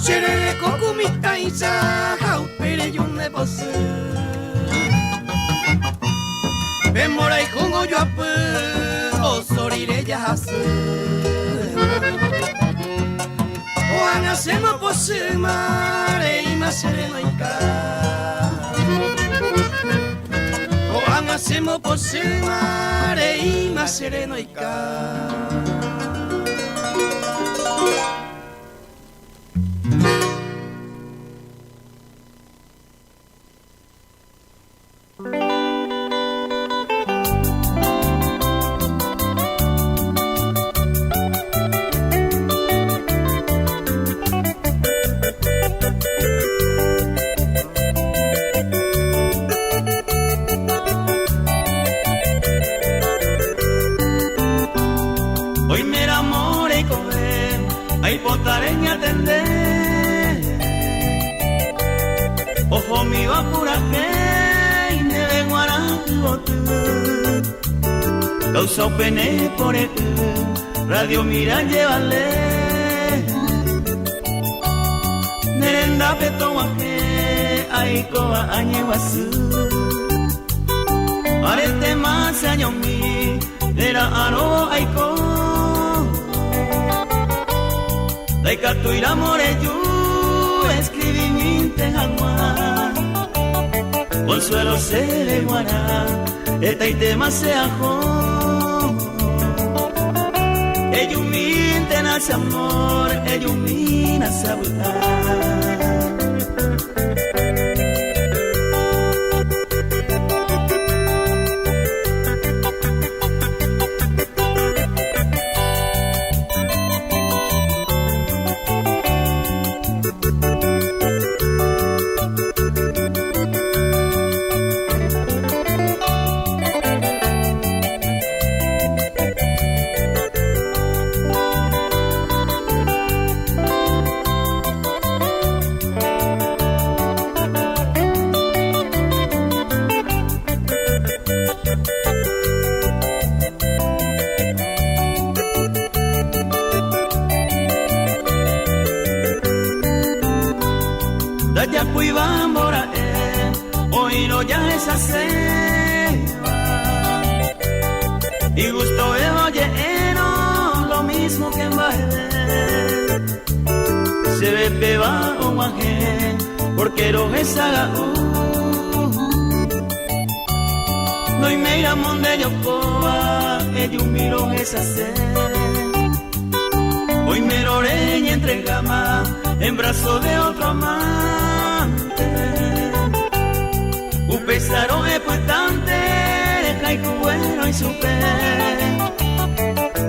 Serere koku mitaisa haupere yune bosu Bemorai kungo yoapu osorire yahasu Oanga sema bosu mare ima serenoika Hacemos por el mar y más sereno y Hoy me enamoré y comer, ahí potaré atender. Ojo mío apúrate y me vengo a causa pene por el radio mira llévale. Nerenda petoaje, ahí coa añeguazú. Arete más años mi, era aro aiko. Daika tu iramore yu, escribí mi tejaguá. Consuelo se le guará, eta y tema se ajó. Eyumin te nace amor, eyumin nace abutar. Ya cuibambora hoy no ya es aceba y gusto el oye no lo mismo que en baile se ve peba o guaje porque no es haga no y me irán de yo coa ellos miro es hacer hoy me loré y entregama en brazo de otro amante. Un pesaro de puestante, caico bueno y supe.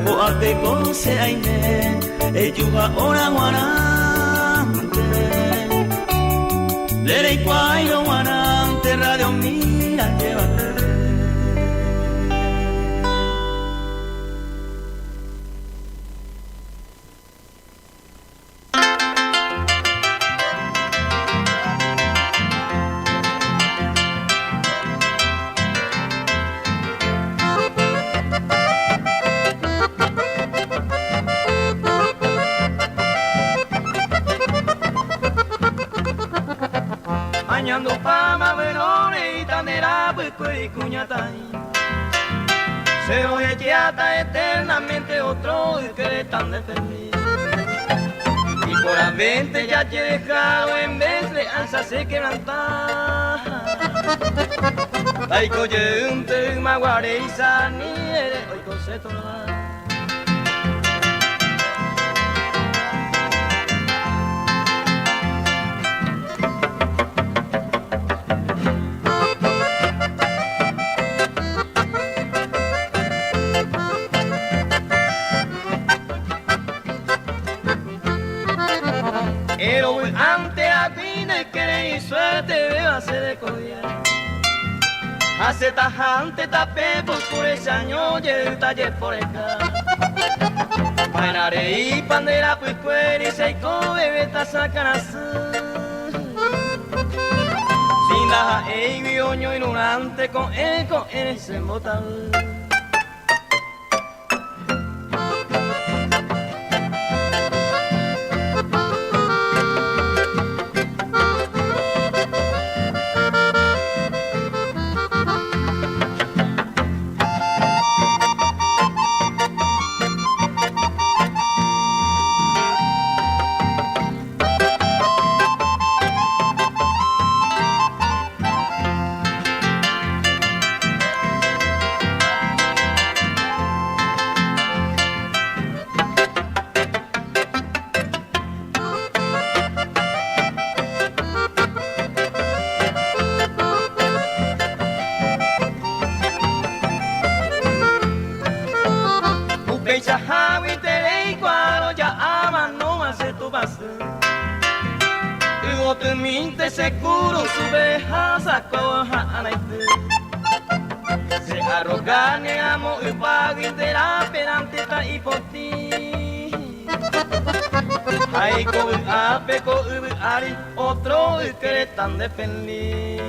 O ate cose aine, eyuga ora guarante. Lere y cuairo guarante, radio mira, llévate. Añando fama verone y tanera pues cuñatai se oye quieta eternamente otro que le están defendiendo y por la mente ya te he dejado en vez de ansa se quebrantar ay coye un te maguare y sani eres hoy concepto mi suerte veo hace de collar. Hace tajante tapé por ese año y el taller por acá. Painare y pandera pues cueri seiko bebeta sacanas. Sin la e oño ignorante con eco en ese botal. Seguro su beja sacó a se arroga negamos el pago intera perante ta y por ti hay con ape con ari otro que le tan de feliz.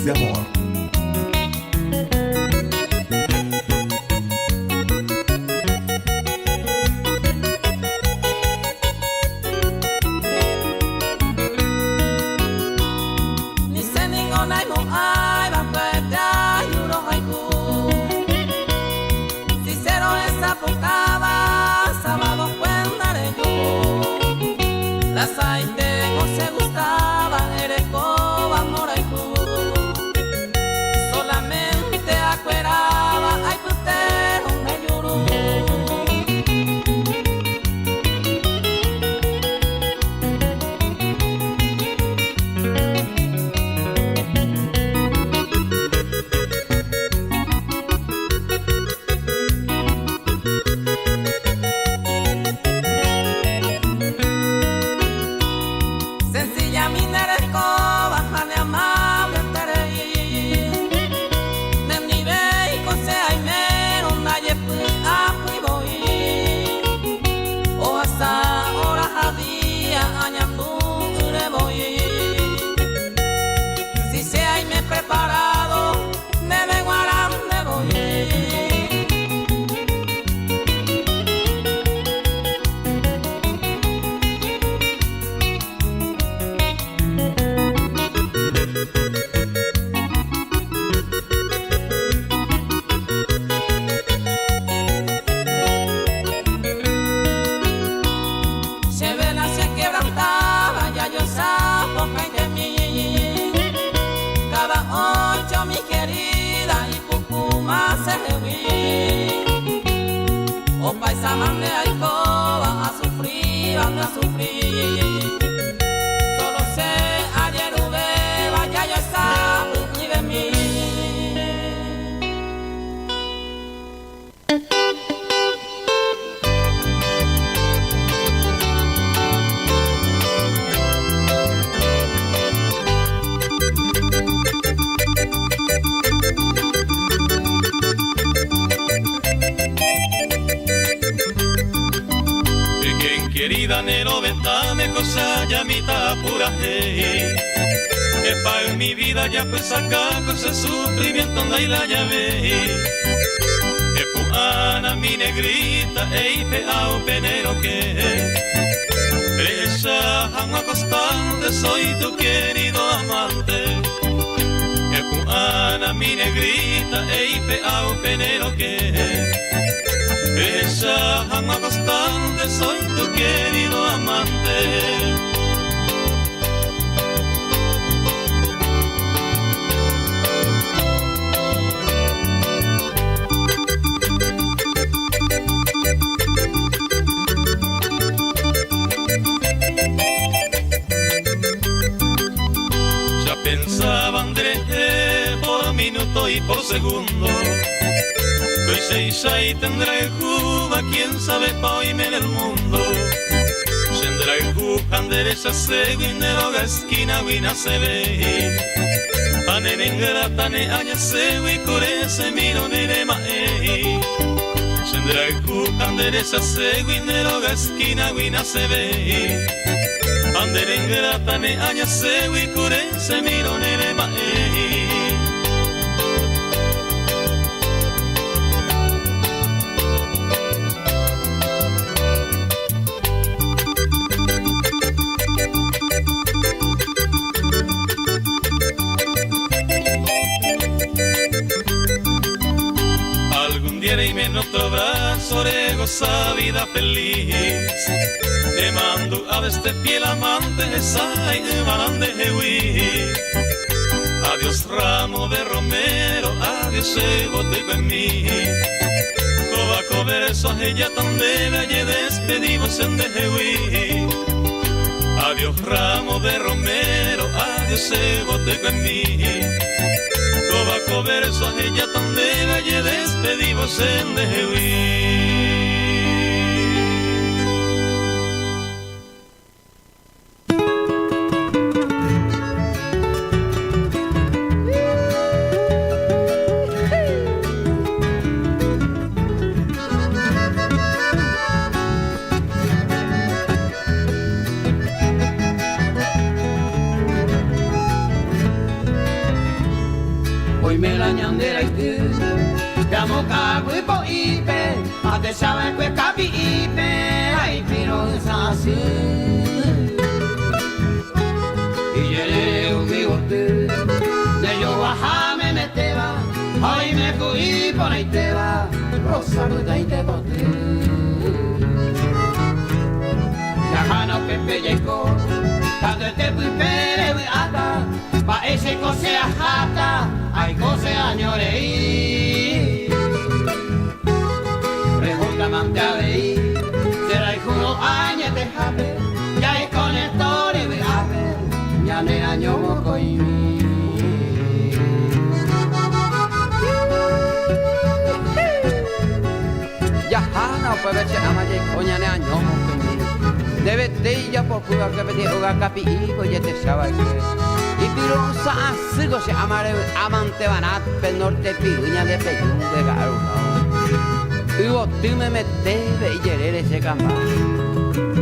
De amor. Ni se ninguna y no hay banqueta y uno haiku. Si cero esa pocaba, sábado cuentaré yo. La saite no se gustaba, eres coba moraiku. Mande a van a sufrir, solo sé ayer hube, vaya yo esa ni de mí. Querida nero ventame cosa ya mitad pura hey. Epa en mi vida ya pues saca con ese sufrimiento no hay la llave. Epuana mi negrita ei peao penero que ella amo constante soy tu querido amante. Epuana mi negrita ei peao penero que ella ama bastante, soy tu querido amante. minuto y por segundo. Hoy se y tendrá el Juba, quién sabe hoy en el mundo. Tendrá el Juba, andereza seguinero, esquina, wina se ve. Ane nengrata ne aña sewi, corese miro nere mae. Tendrá el Juba, andereza seguinero, esquina, wina se ve. Andere ingrata ne aña sewi, corese miro nere mae. Y en otro brazo de goza vida feliz. Te mando a este piel amante, esa y de Hewi. Adiós ramo de romero, adiós bote en mí. Coba verso ella tan debe, y despedimos en de Hewi. Adiós ramo de romero, adiós bote en mí. Coba verso ella tan debe, y despedimos en de Hewi. Llamo cago y po ipe, a te sabe que capi ipe, ay pero es así. Y llegué un bigote, de yo bajame me te va, ay me cuí por ahí te va, rosa puta y te boté. Ya jano que pelleco, cuando te fui pere fui ata, pa ese cose a jata, ay cose a ñoreí. Amante a veí, será hijo no años de jape, ya es con el tore de jape, ya ne año moco y mi. Ya no puede ver si ama ya coña ne año moco y mi. Debe te ya por pura que pedi hoga capi hijo ya te sabe que. Y pirosa sigo se amare amante banat pe norte piruña de peyú de garo. Hugo, tú me metes y lleré ese camba.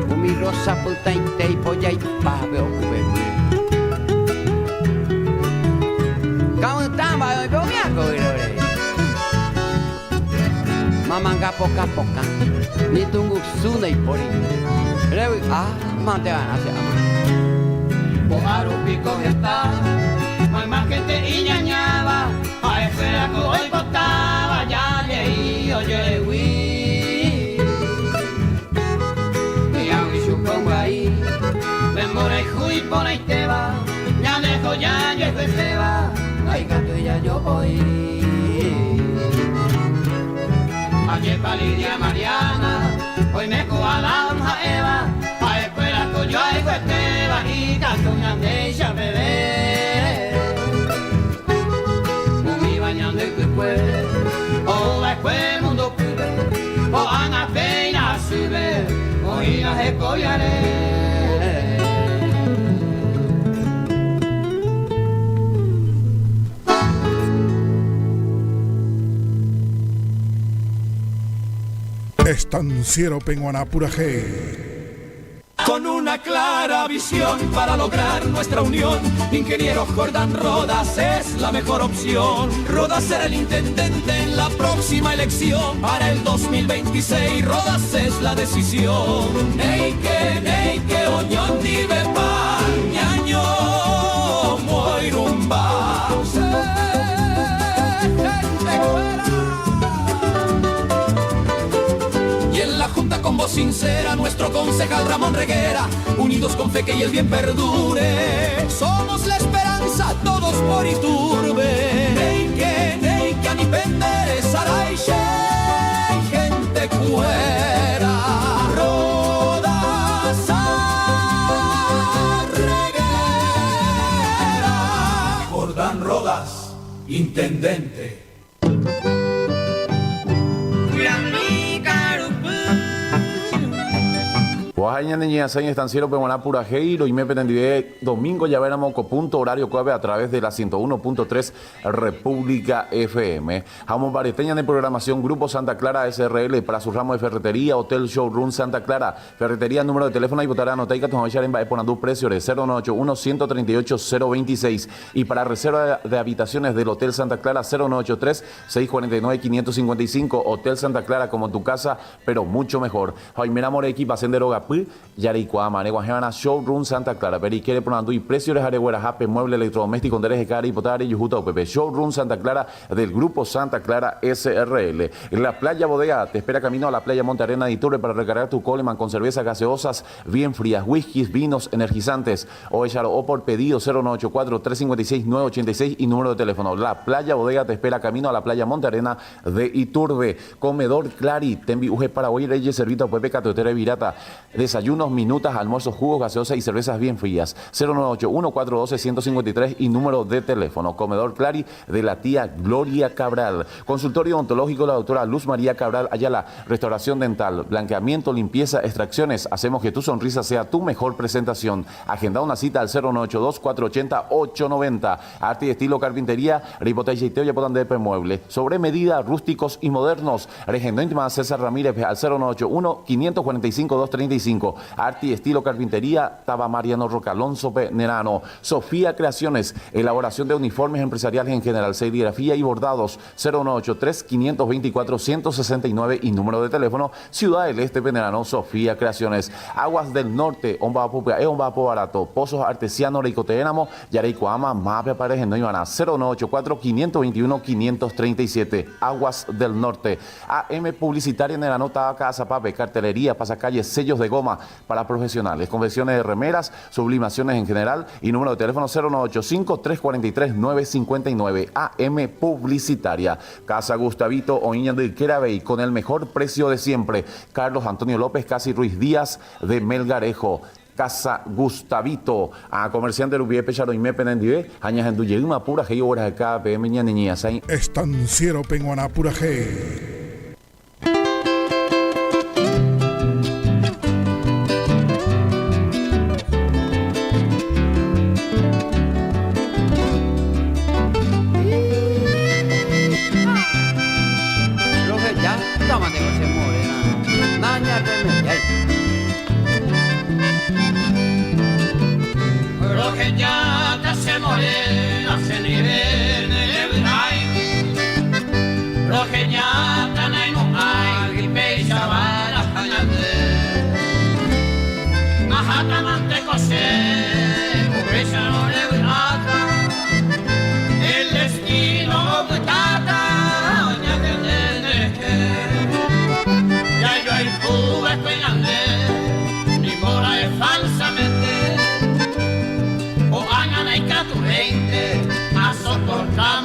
Con mi rosa puta y te y polla y pave o juvenil. Cantamba, yo me hago ir. Mamanga poca poca, ni tungu suna y pori. Revi, mante van a se ama. Bojaru pico está, más que te iñañaba, a espera que hoy botaba ya leí. Oye, oui, y a mi supongo ahí, ven por el juiz, por ahí te va, ya dejo ya, yo te va, ay, canto y ya yo voy. Ayer pa' Lidia Mariana, hoy me coja la hoja Eva, a escuela que yo hay te va, y canto y ande ya bebé. Muy bañando el cuerpo, o la escuela mundo pibe, o ana feina sube, o ina escoyaré. Estanciero Penguaná Purajé. Con una clara visión para lograr nuestra unión, ingeniero Jordán Rodas es la mejor opción. Rodas será el intendente en la próxima elección. Para el 2026 Rodas es la decisión. Neike, oñón dive pa, ñaño, moirumba. Con voz sincera, nuestro concejal Ramón Reguera, unidos con fe que y el bien perdure. Somos la esperanza, todos por Iturbe. Neike, ani pendere, saray, gente cuera. Rodas a Reguera. Jordán Rodas, intendente. Oaxaca niña seis estanciero pemoná pura heiro y me pretendí domingo ya veremos punto horario cobe a través de la 101.3 República FM. Jamo Bareteña de programación Grupo Santa Clara SRL para su ramo de ferretería, Hotel Showroom Santa Clara, ferretería, número de teléfono y votará notaica tu echar en ponando precio de 0981 138 026 y para reserva de habitaciones del Hotel Santa Clara 0983 649 555 Hotel Santa Clara como tu casa pero mucho mejor. Jaimera Morequi Pasendero Yaricua, Maneguajana, Showroom Santa Clara, Periquere, Pronando y Precios de Jareguera, Jape, Mueble Electrodoméstico, Deres de Cari, Potari, Yujuta, Pepe, Showroom Santa Clara del Grupo Santa Clara SRL. En la Playa Bodega te espera camino a la Playa Monte Arena de Iturbe para recargar tu Coleman con cervezas gaseosas bien frías, whiskies, vinos energizantes o por pedido 0984-356-986 y número de teléfono. La Playa Bodega te espera camino a la Playa Monte Arena de Iturbe. Comedor Clari, Tembi Uje Paraguay, Reyes, Servito, Pepe, Catotera y Virata. Desayunos, minutas, almuerzos, jugos, gaseosas y cervezas bien frías. 0981-412-153 y número de teléfono. Comedor Clari de la tía Gloria Cabral. Consultorio odontológico de la doctora Luz María Cabral Ayala. Restauración dental, blanqueamiento, limpieza, extracciones. Hacemos que tu sonrisa sea tu mejor presentación. Agenda una cita al 0982-480-890. Arte y estilo carpintería, Ripotella y Teo Yapotán de Mueble. Sobre medida, rústicos y modernos. Regendo íntima César Ramírez al 0981-545-235. Arte y estilo carpintería, Taba Mariano Roca Alonso Nerano. Sofía Creaciones, elaboración de uniformes empresariales en general, serigrafía y bordados. 0983-524-169 y número de teléfono, Ciudad del Este Nerano, Sofía Creaciones. Aguas del Norte, Ombapo barato. Pozos Artesiano, Reicoteéramo, Yareicoama, Mape Pareja, no iban a 0984-521-537. Aguas del Norte. AM Publicitaria Nerano, Tabaca, Zapape, cartelería, pasacalles, sellos de goma para profesionales, convenciones de remeras, sublimaciones en general y número de teléfono 0985-343-959. AM Publicitaria. Casa Gustavito Oña de Querabey con el mejor precio de siempre. Carlos Antonio López Casi Ruiz Díaz de Melgarejo. Casa Gustavito, a comerciante Rubie Pecharo y Mepenendive, añas en Duyeguma Pura G, horas de cada PM, niña, Estanciero Penguaná Pura G. El destino butata, ya yo el Cuba esperando, ni mora es falsamente, o hagan hay que tu gente, a soportar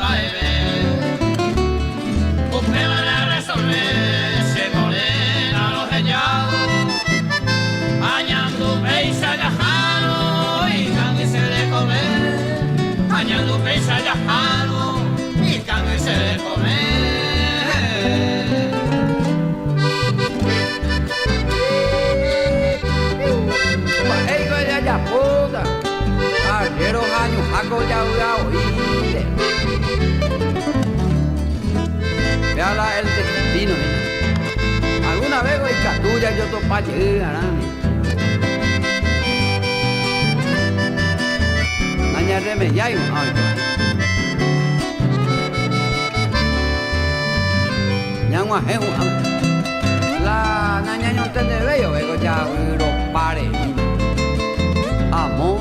usted van a resolver, se morena los hellados, añando peisa yajano, y cándese de comer, añando peisa yajano, y cándese de comer. Ayer años hago ya oíste. Véala el destino, mira. Alguna vez voy catuya yo topa llegar. Naña remediayo, ay. Ñangua jehu. La naña no te veo, veo ya lo pare. Amor.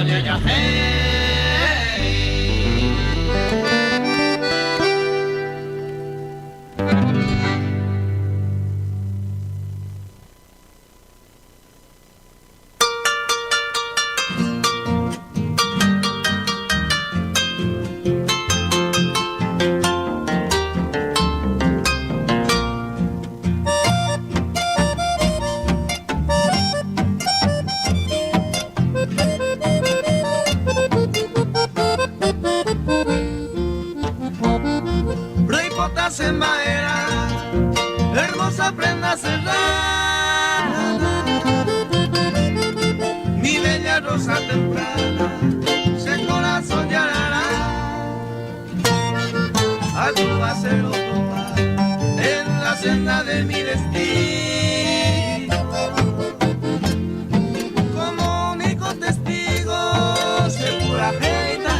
ya, ya, hey. Botas en madera, hermosa prenda cerrada, mi bella rosa temprana, se corazón llorará, a tu acero topar en la senda de mi destino, como único testigo de pura genitalidad.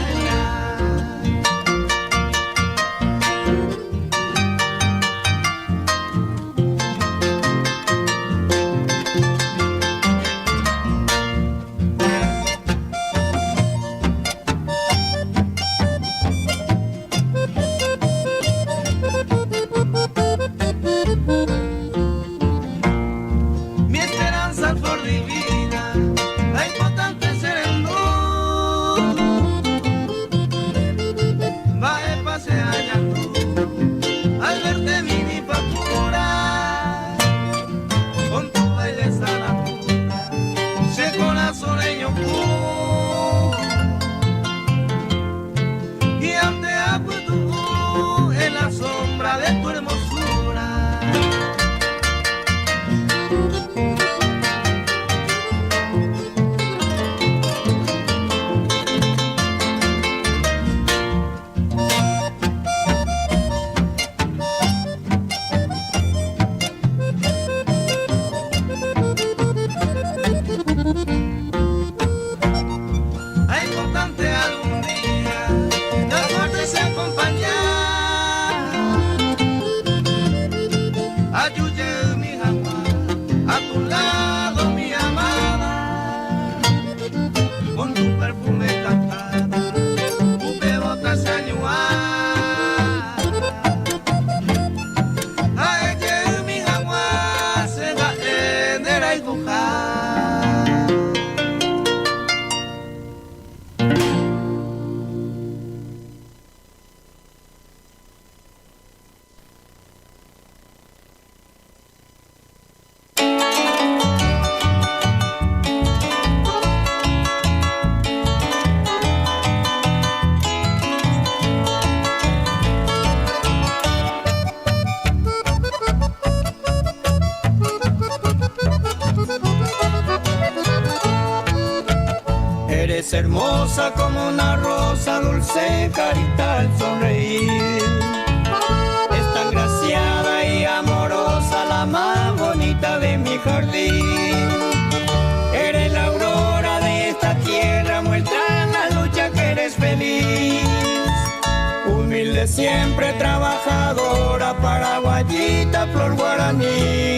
Eres hermosa como una rosa, dulce carita al sonreír. Es tan graciada y amorosa, la más bonita de mi jardín. Eres la aurora de esta tierra, muestra en la lucha que eres feliz. Humilde siempre, trabajadora, paraguayita, flor guaraní.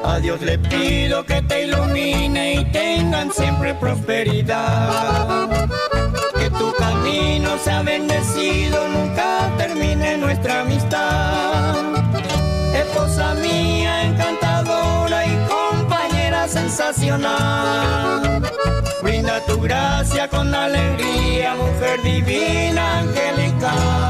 A Dios le pido que te ilumine y tengan siempre prosperidad. Que tu camino sea bendecido, nunca termine nuestra amistad. Esposa mía encantadora y compañera sensacional. Brinda tu gracia con alegría, mujer divina, angelical.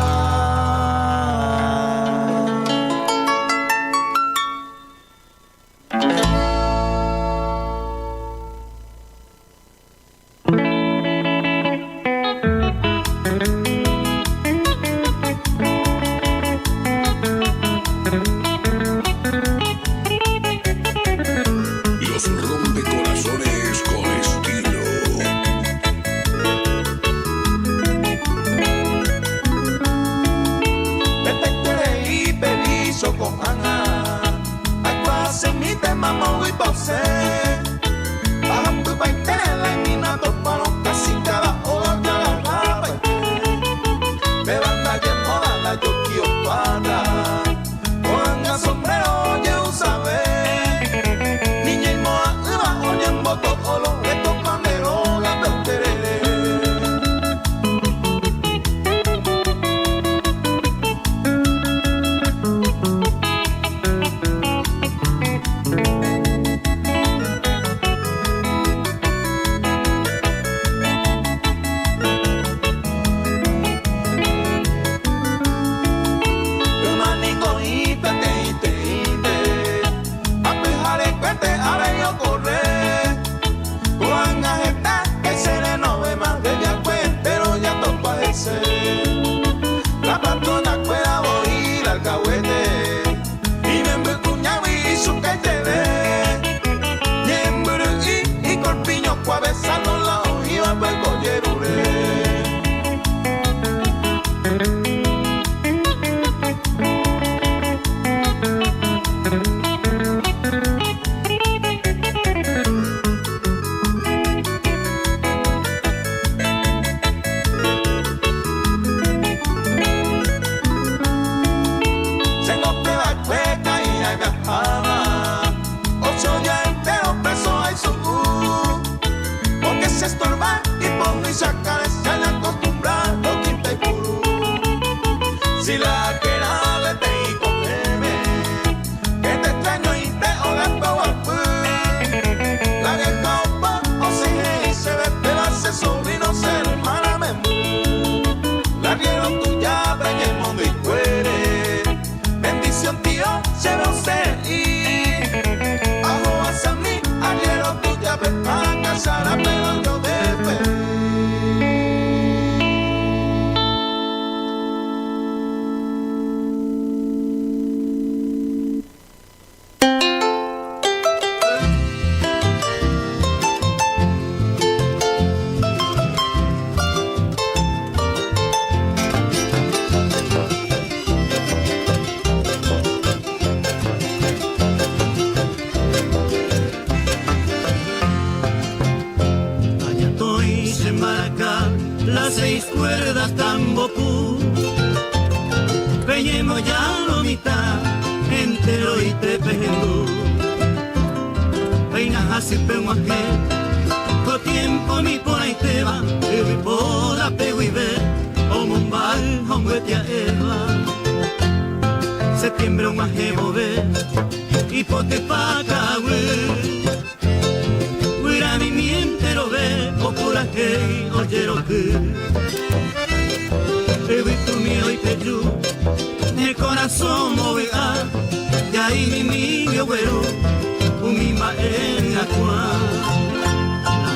tengo ya lo mitad entero y te pego. Peina así penguaje, con tiempo mi por ahí te va, y mi por la pego y ve, o mumbal, hombre te eva. Septiembre un maje move, y pote pa cahué. Huira mi miente lo ve, o por ahí, oye lo que. Evi tu mío y te yu, el corazón movea, y ahí mi güero, un mima en la cual.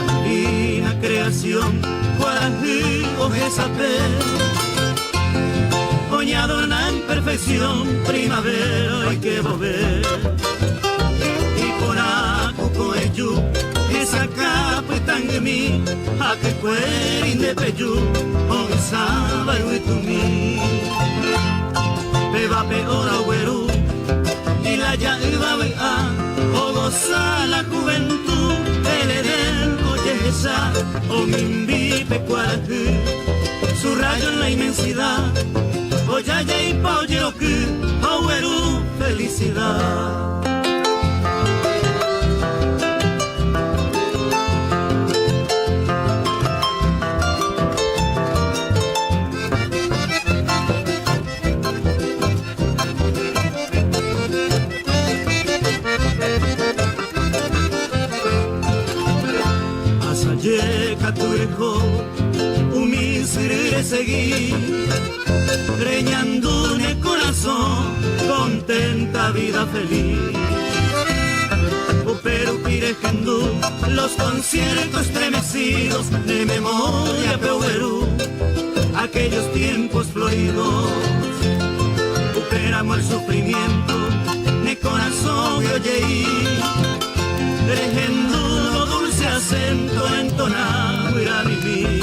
La divina creación, guarají o saber. Oñado en perfección, primavera hay que volver. Y por acuco ello, esa capa y tan de mí, a que cuerin de peyu, on sábado y tu mí. Beba peor agüero, y la ya iba a ver, o goza la juventud, el edén, oye esa, o mi invipe cuarajú, su rayo en la inmensidad. Oye, y pa' oye lo que, agüero, felicidad. Llega tu hijo, un miserere seguir, reñando en el corazón, contenta vida feliz. Pero pirejando los conciertos estremecidos de memoria Peuerú, aquellos tiempos floridos. Superamos el sufrimiento, de corazón y oye, rejendo dulce acento entonado irá a vivir.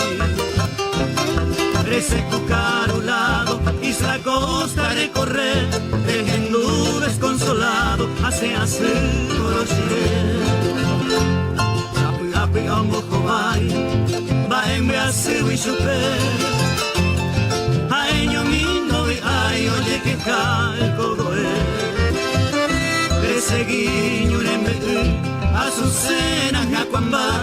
Ese cucarulado, isla costa de correr, dejando desconsolado, hace conociré. Chapi api ambo jovai, va en me hace y chupe. Aeño mindo y ay, oye que cae el cogoe. Ese guiño en Azucena, Jacuamba,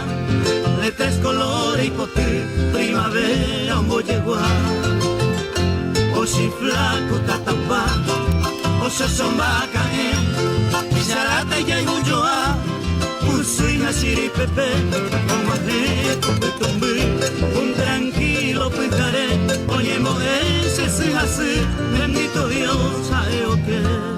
de tres colores y potir, primavera, un boyegua. O si flaco, tatamba, o sosomba, caen, y charata y ayuyoa, Ursui, Nasiri, Pepe, un maneco, petumbi, un tranquilo picaré, oye, ese se hace, bendito Dios, sabe o qué.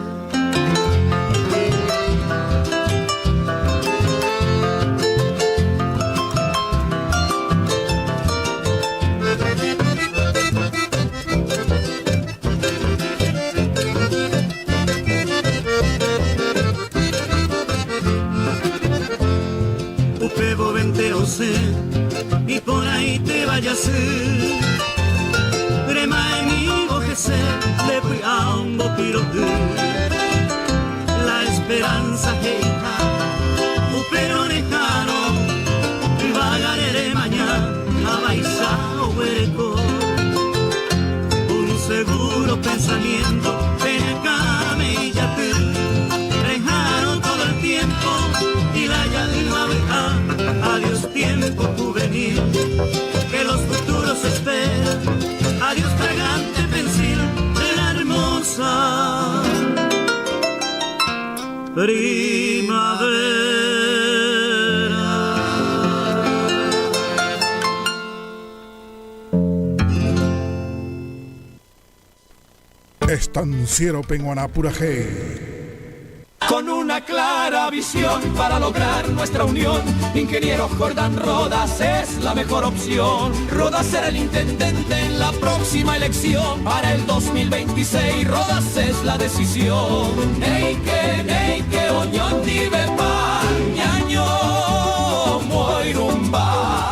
Y por ahí te vayas Grema en mi bojese le fui a un bopiro la esperanza heita pero lejano y vagaré mañana a Baiza o Hueco un seguro pensamiento penecame y ya te dejaron todo el tiempo y la ya adiós tiempo juvenil, que los futuros esperan. Adiós fragante pensil de la hermosa primavera. Estanciero Penguaná Purajé. Con una clara visión para lograr nuestra unión, ingeniero Jordán Rodas es la mejor opción. Rodas será el intendente en la próxima elección. Para el 2026 Rodas es la decisión. Neike, oñón dive pa, ñaño, moirumba.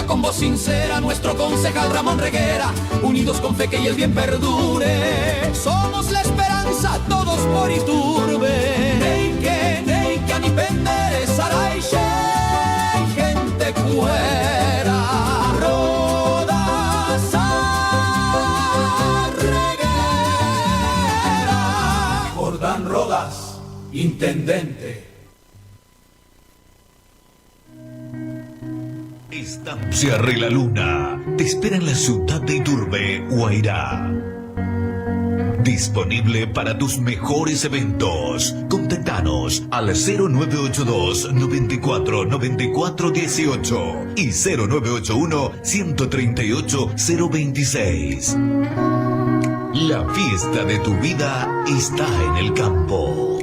Con voz sincera, nuestro concejal Ramón Reguera, unidos con fe que y el bien perdure. Somos la esperanza, todos por Iturbe. Neike, ani pendere, sarai, gente cue. intendente. Estancia Rela Luna te espera en la ciudad de Iturbe, Guairá. Disponible para tus mejores eventos. Contactanos al 0982 94 94 18 y 0981 138 026. La fiesta de tu vida está en el campo.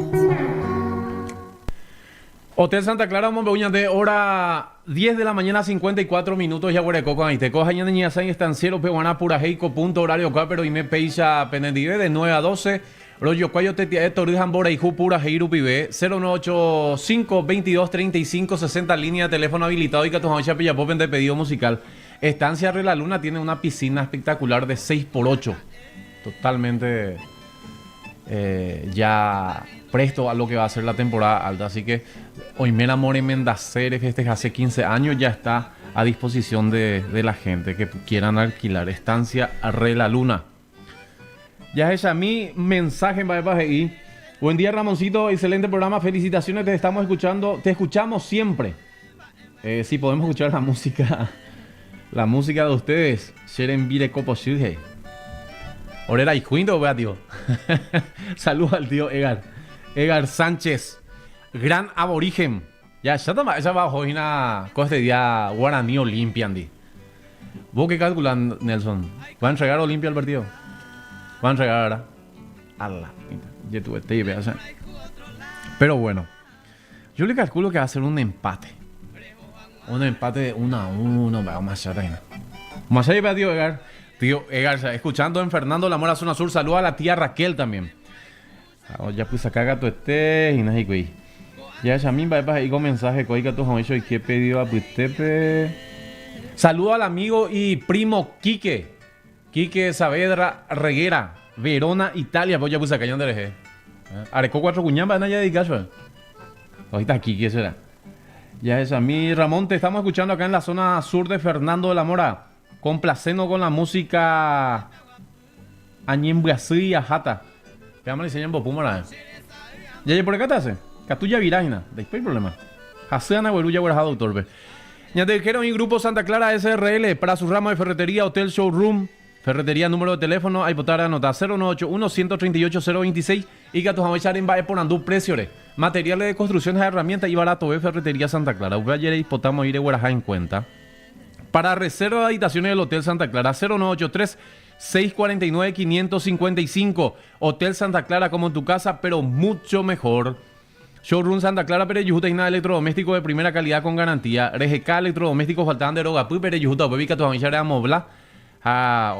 Hotel Santa Clara, Monbeguña, de hora 10 de la mañana, 54 minutos, ya Guarecoco, Aiteco, Jañana Niñazain, Estanciero, Peguaná, Purajeico, punto horario, pero y me peisa Penedive, de 9 a 12, Rollo Cuayo, Tetia, Torrijan, Boreiju, Purajeiru, Pibe, 0985 22 35 60, línea de teléfono habilitado y que tu familia Pillapopen de pedido musical. Estancia Rela Luna tiene una piscina espectacular de 6x8, totalmente ya presto a lo que va a ser la temporada alta, así que Oimera More Mendaceres, festeja hace 15 años, ya está a disposición de la gente que quieran alquilar. Estancia Rela Luna. Ya es a mi mensaje en Baepajeí. Buen día, Ramoncito, excelente programa, felicitaciones, te estamos escuchando, te escuchamos siempre. Si podemos escuchar la música de ustedes. Sheren Vire Copo Shirhei. Orera y Juindo, vea, tío. Saludos al tío Egar Sánchez, gran aborigen. Ya toma, esa va hoy una cosa de día Guaraní Olimpia, Andy. ¿Vos qué calculan, Nelson? ¿Van a entregar Olimpia al partido? ¿Van a entregar ahora? Allah, ya tuve TV, o sea. Pero bueno, yo le calculo que va a ser un empate. Un empate de 1-1, vamos a hacer. Más allá, tío Egar. Tío Egar, escuchando en Fernando La Mora, Zona Sur, saluda a la tía Raquel también. Ya pues acá gato y no hay que ya es a mí va a mensaje que tu joven y que pedido a Putepe. Saludo al amigo y primo Quique Saavedra Reguera, Verona, Italia. Pues ya pues acá ya donde Areco 4 cuñambas en allá de caso. Ahorita Quique será. Ya es a mí, Ramón, te estamos escuchando acá en la zona sur de Fernando de la Mora. Complaceno con la música Añembrasí y Ajata. Te vamos a enseñar en Bopumara. Ya por acá te hace. Catuya Viragina. Después hay problema. Haseana Gueruya Guerajado, doctor. Ya te dijeron, y Grupo Santa Clara SRL para su rama de ferretería, hotel, showroom, ferretería, número de teléfono, ahí votar a anotar 0981 138 026 y que a tus amachar en Bae por andú precios. Materiales de construcciones, herramientas y barato de ferretería Santa Clara. Ayer y potamos ir a Guerajá en cuenta. Para reserva de habitaciones del Hotel Santa Clara, 0983 649-555. Hotel Santa Clara como en tu casa, pero mucho mejor. Showroom Santa Clara, Pereyujuta y nada electrodoméstico de primera calidad con garantía. RGK electrodomésticos faltaban de Rogapu, Pereyujuta, Bebica, tu familia de Amobla.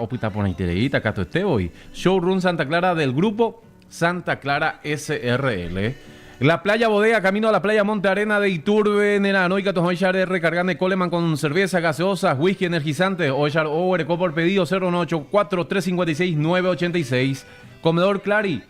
Opita por ahí, Tereita, Cato este hoy. Showroom Santa Clara del Grupo Santa Clara SRL. La Playa Bodega, camino a la Playa Monte Arena de Iturbe, Nerano, y que tu familia de recargar de Coleman con cerveza, gaseosa, whisky energizante, o echar o por pedido 094 356 986. Comedor Clary.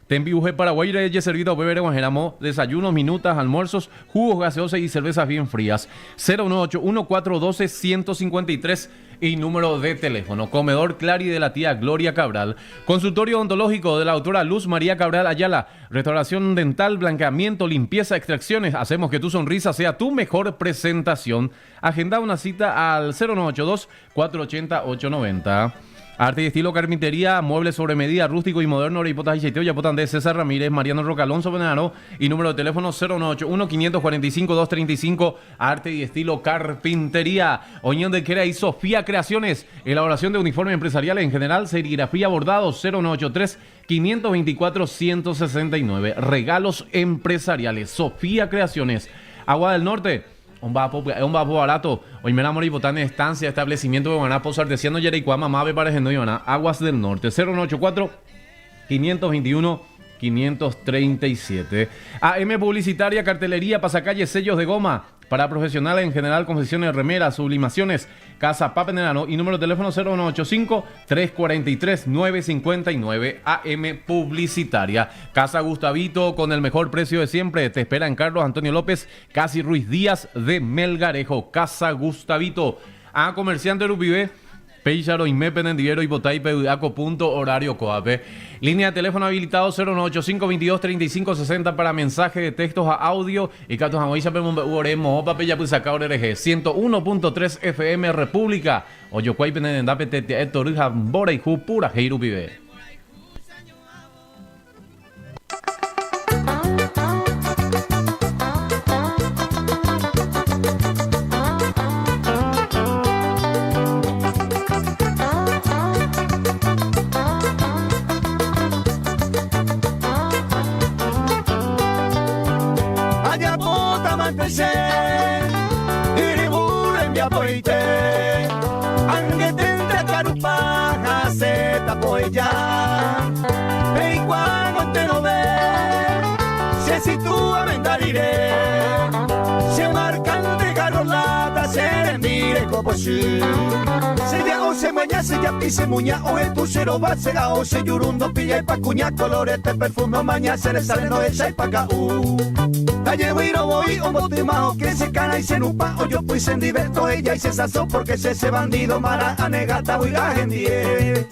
Tenbiuje Paraguay, Reyes servido a beber en desayunos, minutas, almuerzos, jugos gaseosos y cervezas bien frías. 098-1412-153 y número de teléfono. Comedor Clary de la tía Gloria Cabral. Consultorio odontológico de la autora Luz María Cabral Ayala. Restauración dental, blanqueamiento, limpieza, extracciones. Hacemos que tu sonrisa sea tu mejor presentación. Agenda una cita al 0982-480-890. Arte y estilo carpintería, muebles sobre medida, rústico y moderno, Reipotas y Cheiteo, Yapotán de César Ramírez, Mariano Roca Alonso Venaro y número de teléfono 091-545-235, arte y estilo carpintería. Oñón de Quera y Sofía Creaciones, elaboración de uniformes empresariales en general, serigrafía bordados 0983-524-169, regalos empresariales, Sofía Creaciones. Agua del Norte. Un vapo barato. Hoy me enamoré y botan en estancia, establecimiento de Guanapo, Artesiano, Yereicuama, Mave, Parejendo y Aguas del Norte. 094-521-537. AM Publicitaria, cartelería, pasacalle, sellos de goma. Para profesionales en general, confecciones de remeras, sublimaciones, Casa Papenelano y número de teléfono 0185-343-959. AM Publicitaria. Casa Gustavito con el mejor precio de siempre. Te espera en Carlos Antonio López, Casi Ruiz Díaz de Melgarejo. Casa Gustavito. A Comerciante Rupivé. Peixaro y me penendiero y botay peudaco punto horario coape. Línea de teléfono habilitado 098-522-3560 para mensaje de textos a audio y catos amoisa pemombeuremo papeya pusaka org 101.3 FM República. Oyo cuay penendape tete etorija bora y ju pura heiru vive. Sería o se maña, se ya pise muña, o el tucero va, será o se yurundo, pilla y pa' cuña, colorete, perfume, maña, se le sale no echa y pa' ca, Talle huiro voy, o motimao, que se cana y se nupa, o yo pues en diverto, ella y se sazó, porque ese bandido mara, anegata, huiga, gendie.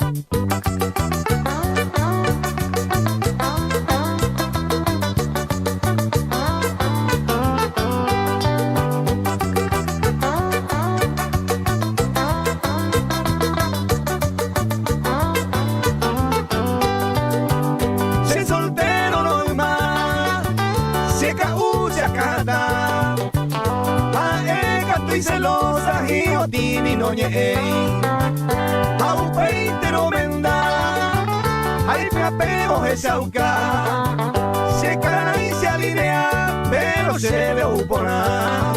Au peitero menda, ay me apego esa uca, se cara y se alinea, pero se ve upona.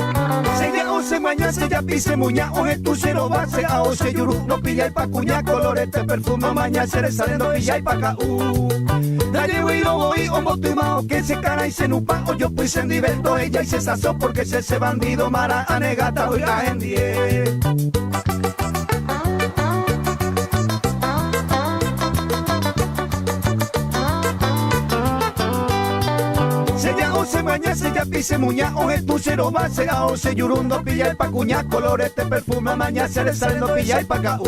Se ya o se maña, se ya pise muña, o el tucero va, se a o se yuru, no pilla y pa' cuña, colorete, perfume, maña, se le sale no pilla y pa' ca, La llevo y lo voy, o motimao, que se cara y se nupa, o yo pues en diverto, ella y se sazó, porque ese bandido mara, anegata, oiga, en 10. Se baña, se ya pise muña, o el tucero va, se a o se yurundo, pilla el pa' cuña, colorete, perfume, maña, se le sale no pilla el pa' ca,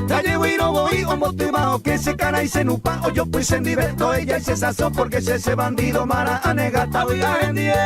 La llevo y no voy, o motimao, que se cara y se nupa, o yo pues en diverto, ella y se sazó, porque ese bandido mara, anegata, oiga, en 10.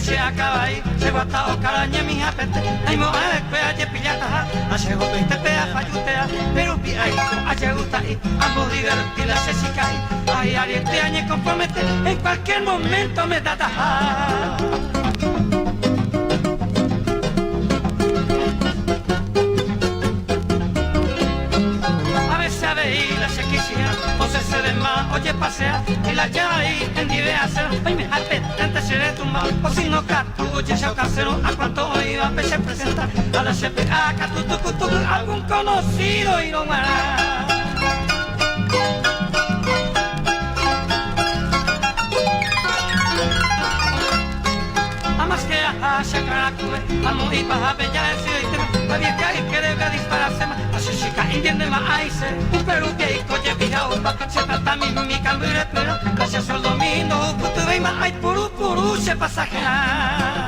Se acaba ahí, se guata o caraña mi japete, ay mo a después ye pillata, a se goto y te pea fallutea, pero pi ahí, a se gusta ahí, ambos divertir la se sicai, ay ariete añe compromete, en cualquier momento me da taja. A veces a veí la se quisiera, o se desma, oye pasea, y la ya ahí en idea hacer, ay me japete. Seré tumbado, o si no cartuche, se casero, a cuanto iba a se presentar a la CPA, catutucutu, algún conocido y no hará. Amas que a se caracule, amo y baja bella el cielo y tema, había que hay que debe dispararse más, así chica entiende más ahí se, un perú que y coche vija upa, se trata mi cambio y respira, gracias al domingo, puto ve más hay puru se pasajera.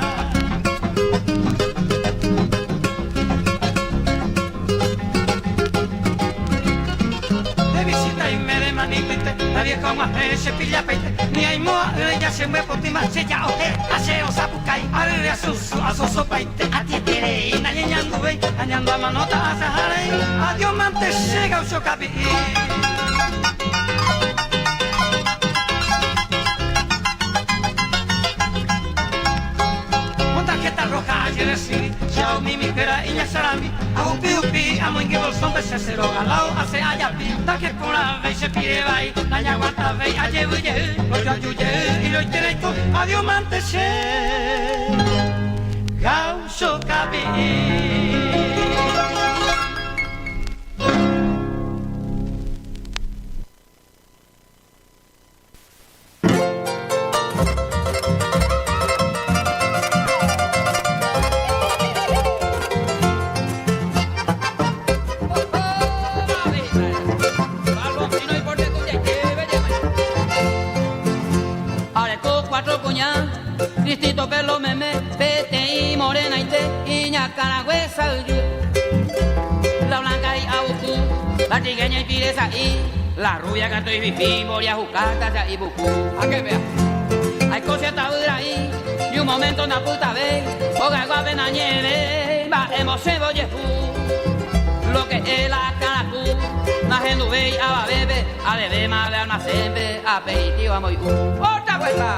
De visita y me de manipite, la vieja más se pilla peite, ni hay moa, ella se me potima, se ya oje, hace osapucay, arre a su sopaite, a ti tere, y nañando ve, añando a manota a sahare, adiós mante llega un chocapi. Chao mimi pera iña sarami, agu piupi, amo ingi bolson bese cero galao, hace ayapi, ta que cura vei se pire vai, naña guanta vei aye buye, lo ayuye y lo itereito, adiós mante se, gaucho cabi. la huesa la blanca y abucú, la trigueña y pireza y la rubia que estoy viví, moria jucata y bucú. A que vea, hay cosas tabura ahí, y un momento na puta vez, o gagua ven a nieve, va hemos cebollejú, lo que es la canacú, la gente ve a va bebe, a bebé más de almacén, aperitivo a muy otra vuelta.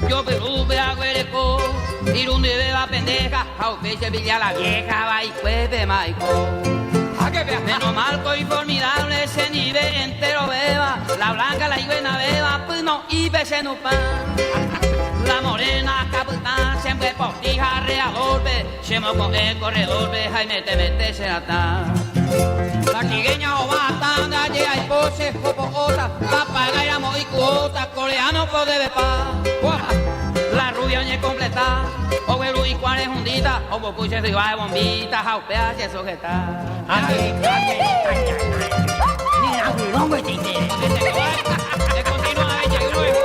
Yo perube agüereco, irunde beba pendeja, aupeche villa la vieja, va y cueve maico. Menos mal que formidable ese nivel entero beba, la blanca la iguena beba, pues no y bese no pan. La morena capitán, siempre postija reador, se me con el corredor, Jaime te mete senata. La trigueña o bata, allí hay pose, copo otra, papagaira y cuota, coreano puede ver pa. La rubia oñe completa, o huelu y cuál es hundita, o bopuche de igual bombita, jaupea se sujeta. Ni la huilón, güey, te continúa ella, y luego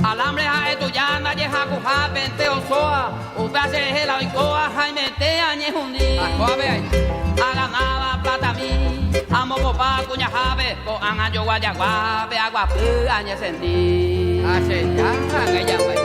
alambre a esto ya nadie jacuja, pente o soa, usted se la oicoa, Jaime te añe hundi. A ganaba plata mi, amo popa cuña jave, co anga yo guayagua, be agua pu añe sentí. Hace ya, ella güey.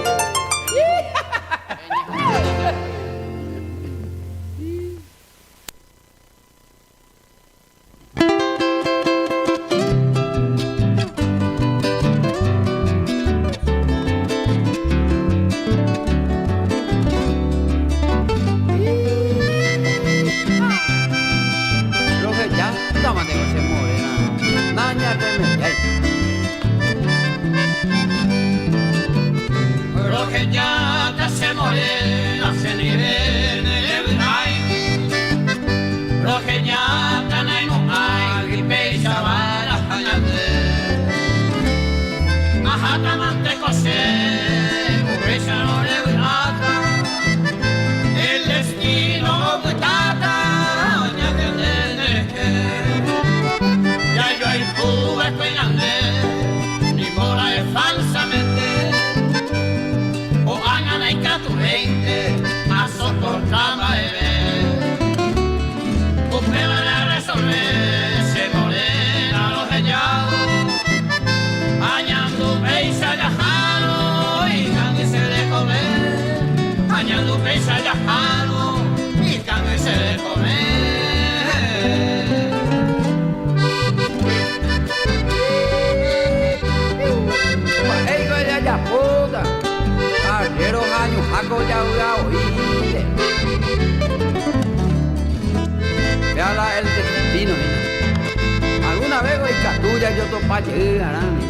El destino, mira. Alguna vez voy catuya yo topache, arami.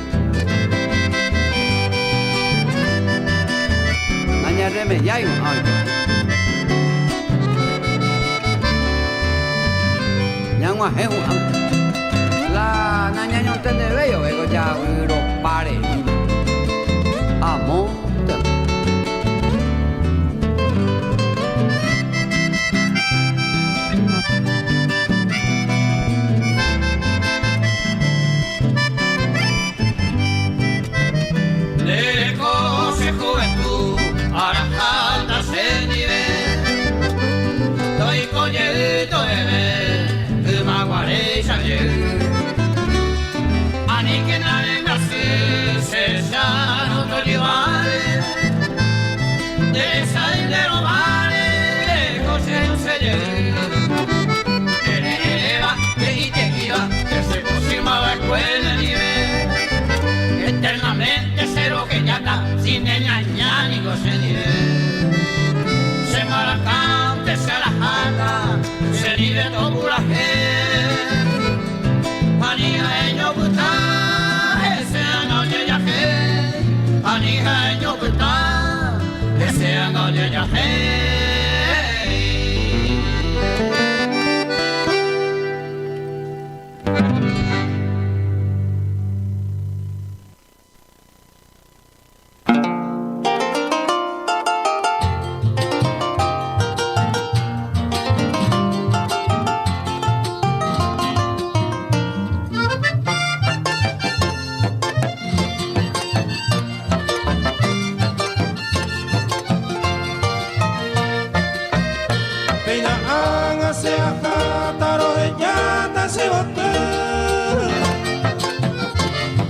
Naña remediai, ay. Ñangua jehu, la naña no te veo, veo ya lo pare. Amor. Ani que nadie me hace ser sano, no llevaré de salir de los mares, coche no se lleva, y te iba, que se aproxima la escuela nivel, eternamente se lo que ya está, sin engañar ni coche nivel, se maracante, se la jata, se nivel todo la gente. Anija ello puta, ese año ya que. Anija ello puta, ese año ya que. se ajataro eñata se bote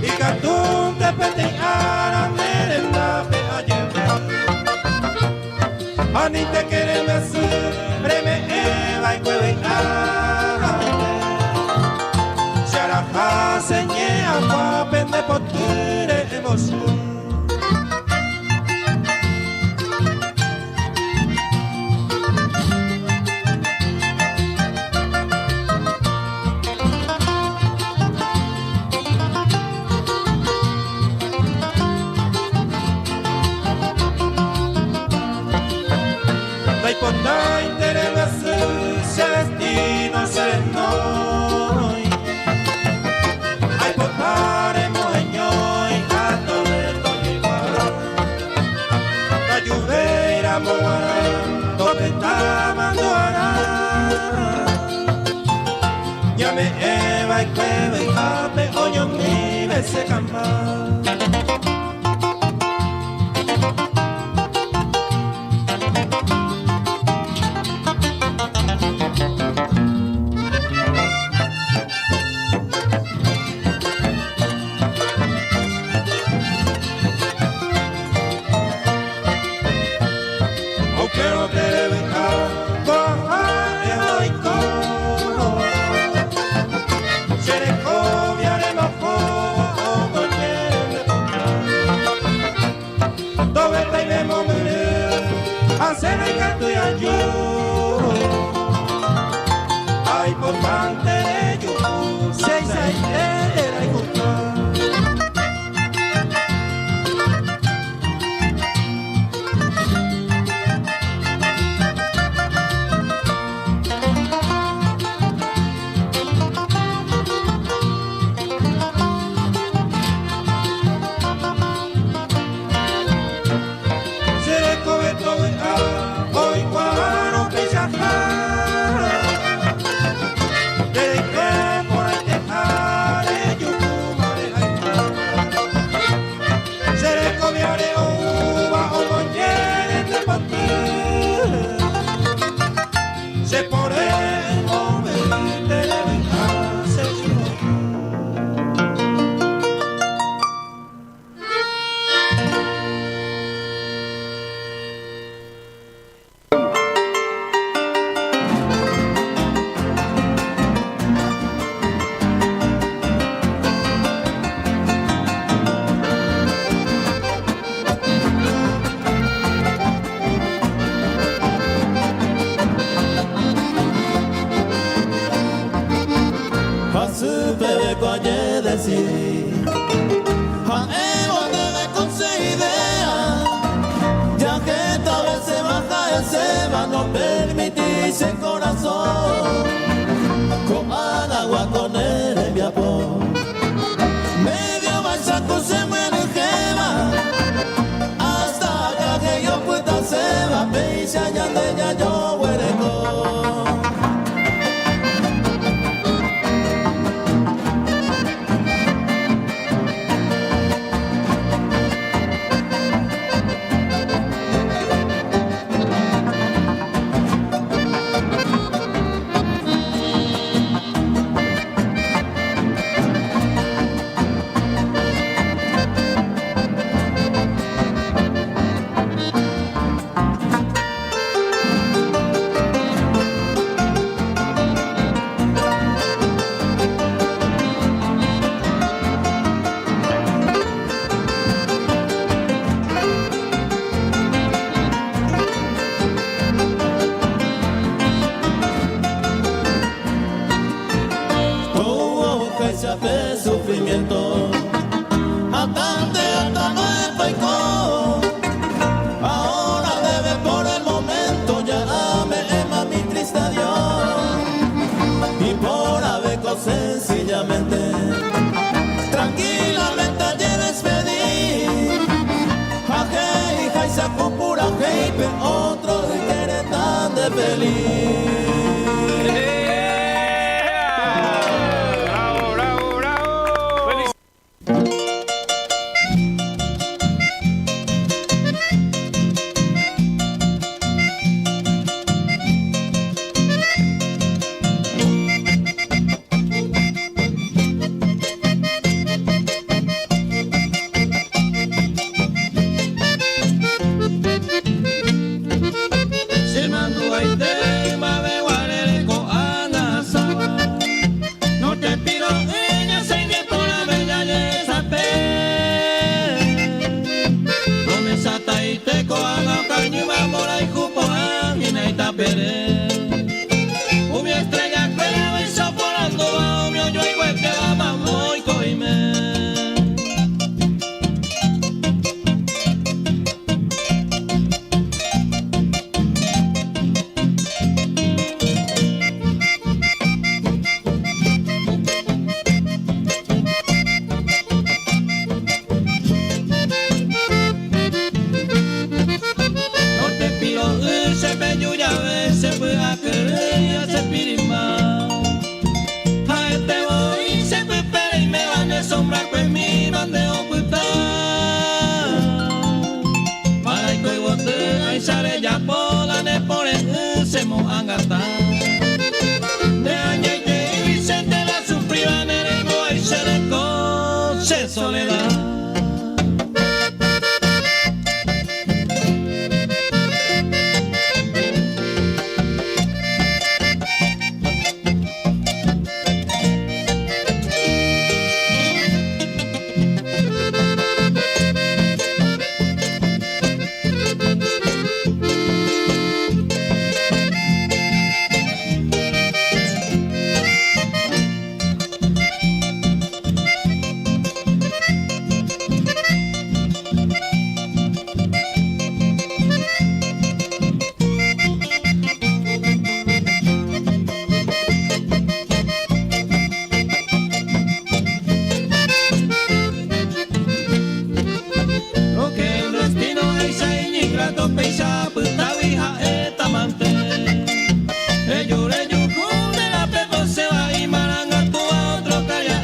y cartón te pete ara merenda pe ayer ani te quiere me breme eva y cueve sharaha señe agua pende potere emoción. Dai interesse se destino sereno ai portare moñoi a todo igual la lluvia moara donde está mandoara ya me eva y cueve ape oño mi se cama. Ay, por mante de yo, seis era y ese corazón con agua con el viapo medio balsaco se muere gema hasta que yo pueda se va peisa ya de ya yo huereco. Sufrimiento atante hasta no es paicó. Ahora debe por el momento ya me ema mi triste adiós y por haber sencillamente tranquilamente ayer despedí a que hija y sacó pura gente otro que eres tan de feliz. Yure yuku de la pepo se va y maranga tú a otro calla.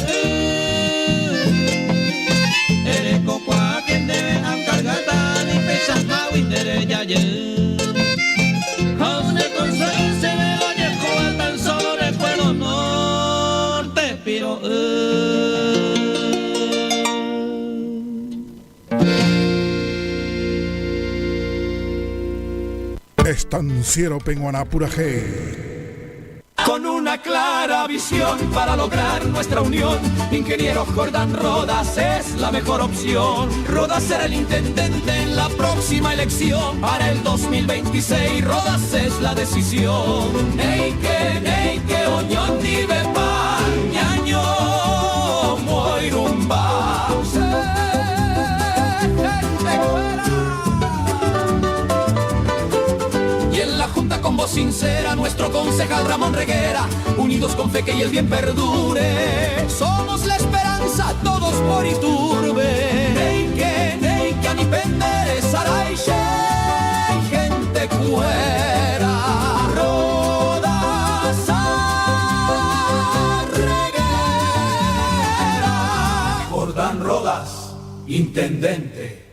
Eres cocoa quien debe encargata ni pesas maui de yaye. Aún el consejo se ve oye coa tan solo recuerdo norte pero Estanciero Penguanapurajey. Con una clara visión para lograr nuestra unión, Ingeniero Jordán Rodas es la mejor opción. Rodas será el intendente en la próxima elección. Para el 2026 Rodas es la decisión. Neike, oñón dive pa, ñaño, moirumba. Y en la junta con voz sincera, nuestro concejal Ramón Reguera, unidos con fe que y el bien perdure. Somos la esperanza, todos por Iturbe. Neike, ni pendere, saraiche, gente cuera. Rodas Reguera. Jordán Rodas, intendente.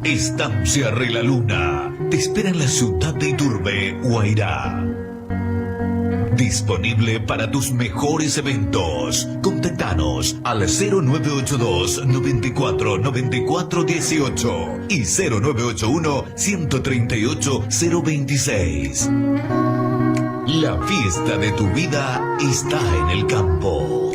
Estancia Rila Luna te espera en la ciudad de Iturbe, Guairá. Disponible para tus mejores eventos. Contactanos al 0982 94 94 18 y 0981 138 026. La fiesta de tu vida está en el campo.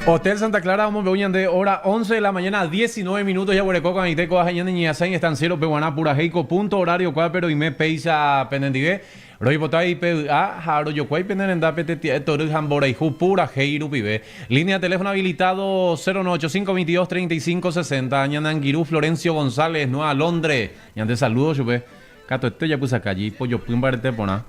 Hotel Santa Clara, vamos a ver de hora 11 de la mañana, 19 minutos. Ya huele coca, Iteco, Ajañán, Niñazain, Estanciero, Peguanapurajey, punto horario, cual, pero y me peisa penendigue. Roy Botay, PA, Jaro, Yocuay, Penenda, PTT, Torres, Hambora y Jupurajey, Rupibe. Línea de teléfono habilitado 098 35 60. Ñananguirú, Florencio González, Nueva Londres. Y antes saludos, chupe. Cato, esto ya puse acá allí, pollo, pumbarte, pona.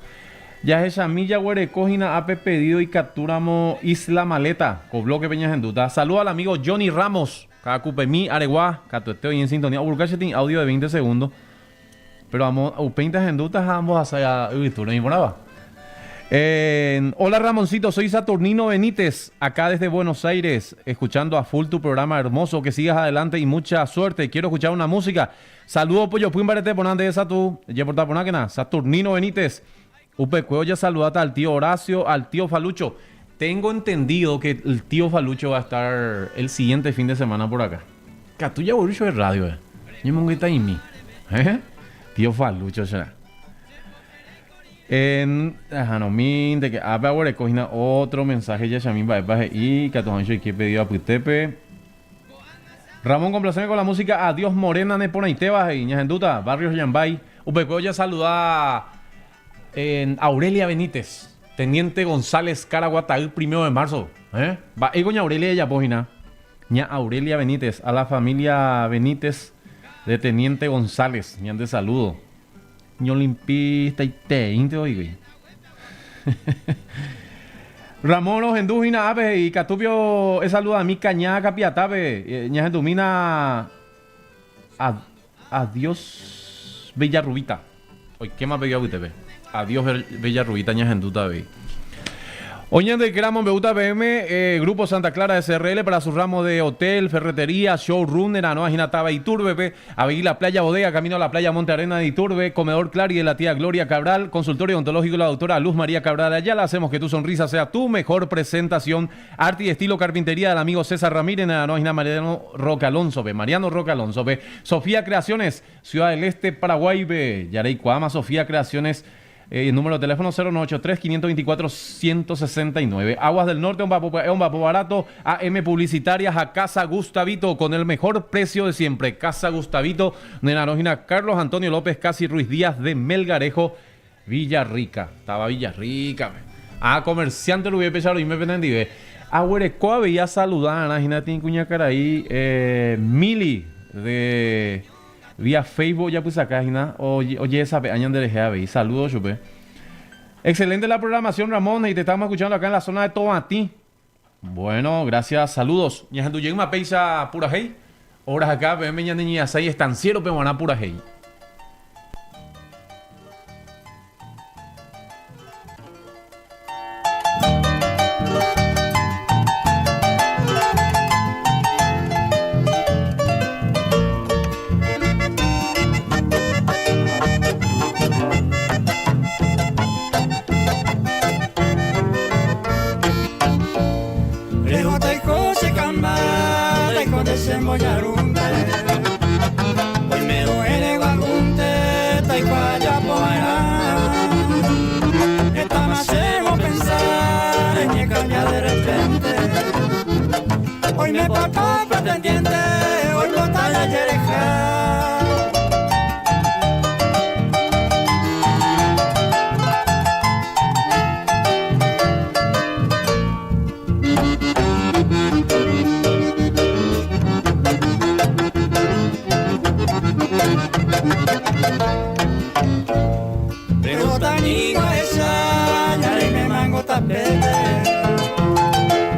Ya esa milla huerecojina ha pedido y capturamos Isla Maleta con bloque Peñas en Duta. Saludos al amigo Johnny Ramos, Cacupemí, Areguá, Cato, estoy en sintonía. Urcachetín, audio de 20 segundos. Pero vamos, Upeintas en Dutas, ambos hacia Víctor, ¿no? Hola Ramoncito, soy Saturnino Benítez, acá desde Buenos Aires, escuchando a full tu programa hermoso, que sigas adelante y mucha suerte. Quiero escuchar una música. Saludos, pollo, puimbarete, ponante de esa tú. Ya por taponáquena, Saturnino Benítez. Upecueo ya saludata al tío Horacio, al tío Falucho. Tengo entendido que el tío Falucho va a estar el siguiente fin de semana por acá. Catuya Borucho de radio, Yo me está en mí. Tío Falucho, será. En Janomin, de que ahora cogina otro mensaje ya Shamin Baepaje y Catojancho y que pedido a Putepe. Ramón, complacerme con la música Adiós Morena, Nepona y Tebas y Ñajenduta, Barrios Yambay. Upecueo ya saluda en Aurelia Benítez, Teniente González Caraguata, el 1 de marzo. Va, Ña Aurelia ya página. Ña Aurelia Benítez, a la familia Benítez de Teniente González. Ñan de saludo. Ño limpista y te oye. Ramón Ojendújina Abe y Catupio es saluda a mi cañada capiatabe. Ña Gendumina. Adiós Villarrubita. Hoy, ¿qué más pegado usted ve? Adiós Bella Rubita, Ñajenduta Bey. Oñan de Gramo Beuta BM, Grupo Santa Clara SRL para su ramo de hotel, ferretería, showroom de Nanoa Jinataba Iturbe, Avenida La Playa Bodega, camino a la playa Monte Arena de Iturbe, Comedor Clari de la tía Gloria Cabral, consultorio odontológico de la doctora Luz María Cabral Ayala. Hacemos que tu sonrisa sea tu mejor presentación. Arte y estilo carpintería del amigo César Ramírez, Nanoa Jina Mariano Roca Alonso, Mariano Roca Alonso, Sofía Creaciones, Ciudad del Este, Paraguay, Yarey Cuama, Sofía Creaciones. Número de teléfono 093-524-169. Aguas del Norte, un vapo barato. AM Publicitarias a Casa Gustavito con el mejor precio de siempre. Casa Gustavito de Narojina Carlos Antonio López Casi Ruiz Díaz de Melgarejo, Villarrica. Estaba Villarrica. Comerciante lo voy a empezar y me pendiente. Huerecoa veía saludar a Najina Tincuña Caraí, Mili de vía Facebook ya pues acá, oye esa añan de Lejeave. Saludos, chupe. Excelente la programación, Ramón, y te estamos escuchando acá en la zona de Tomatí. Bueno, gracias, saludos. Ñajandu llegma peisa pura hey. Horas acá, veme ñaniña sai estanciero pemoná pura hey. Hoy me duele guagunte, taipaya poera. Está más llego pensar en mi caña de repente. Hoy me portó pretendiente, hoy botalla yereja.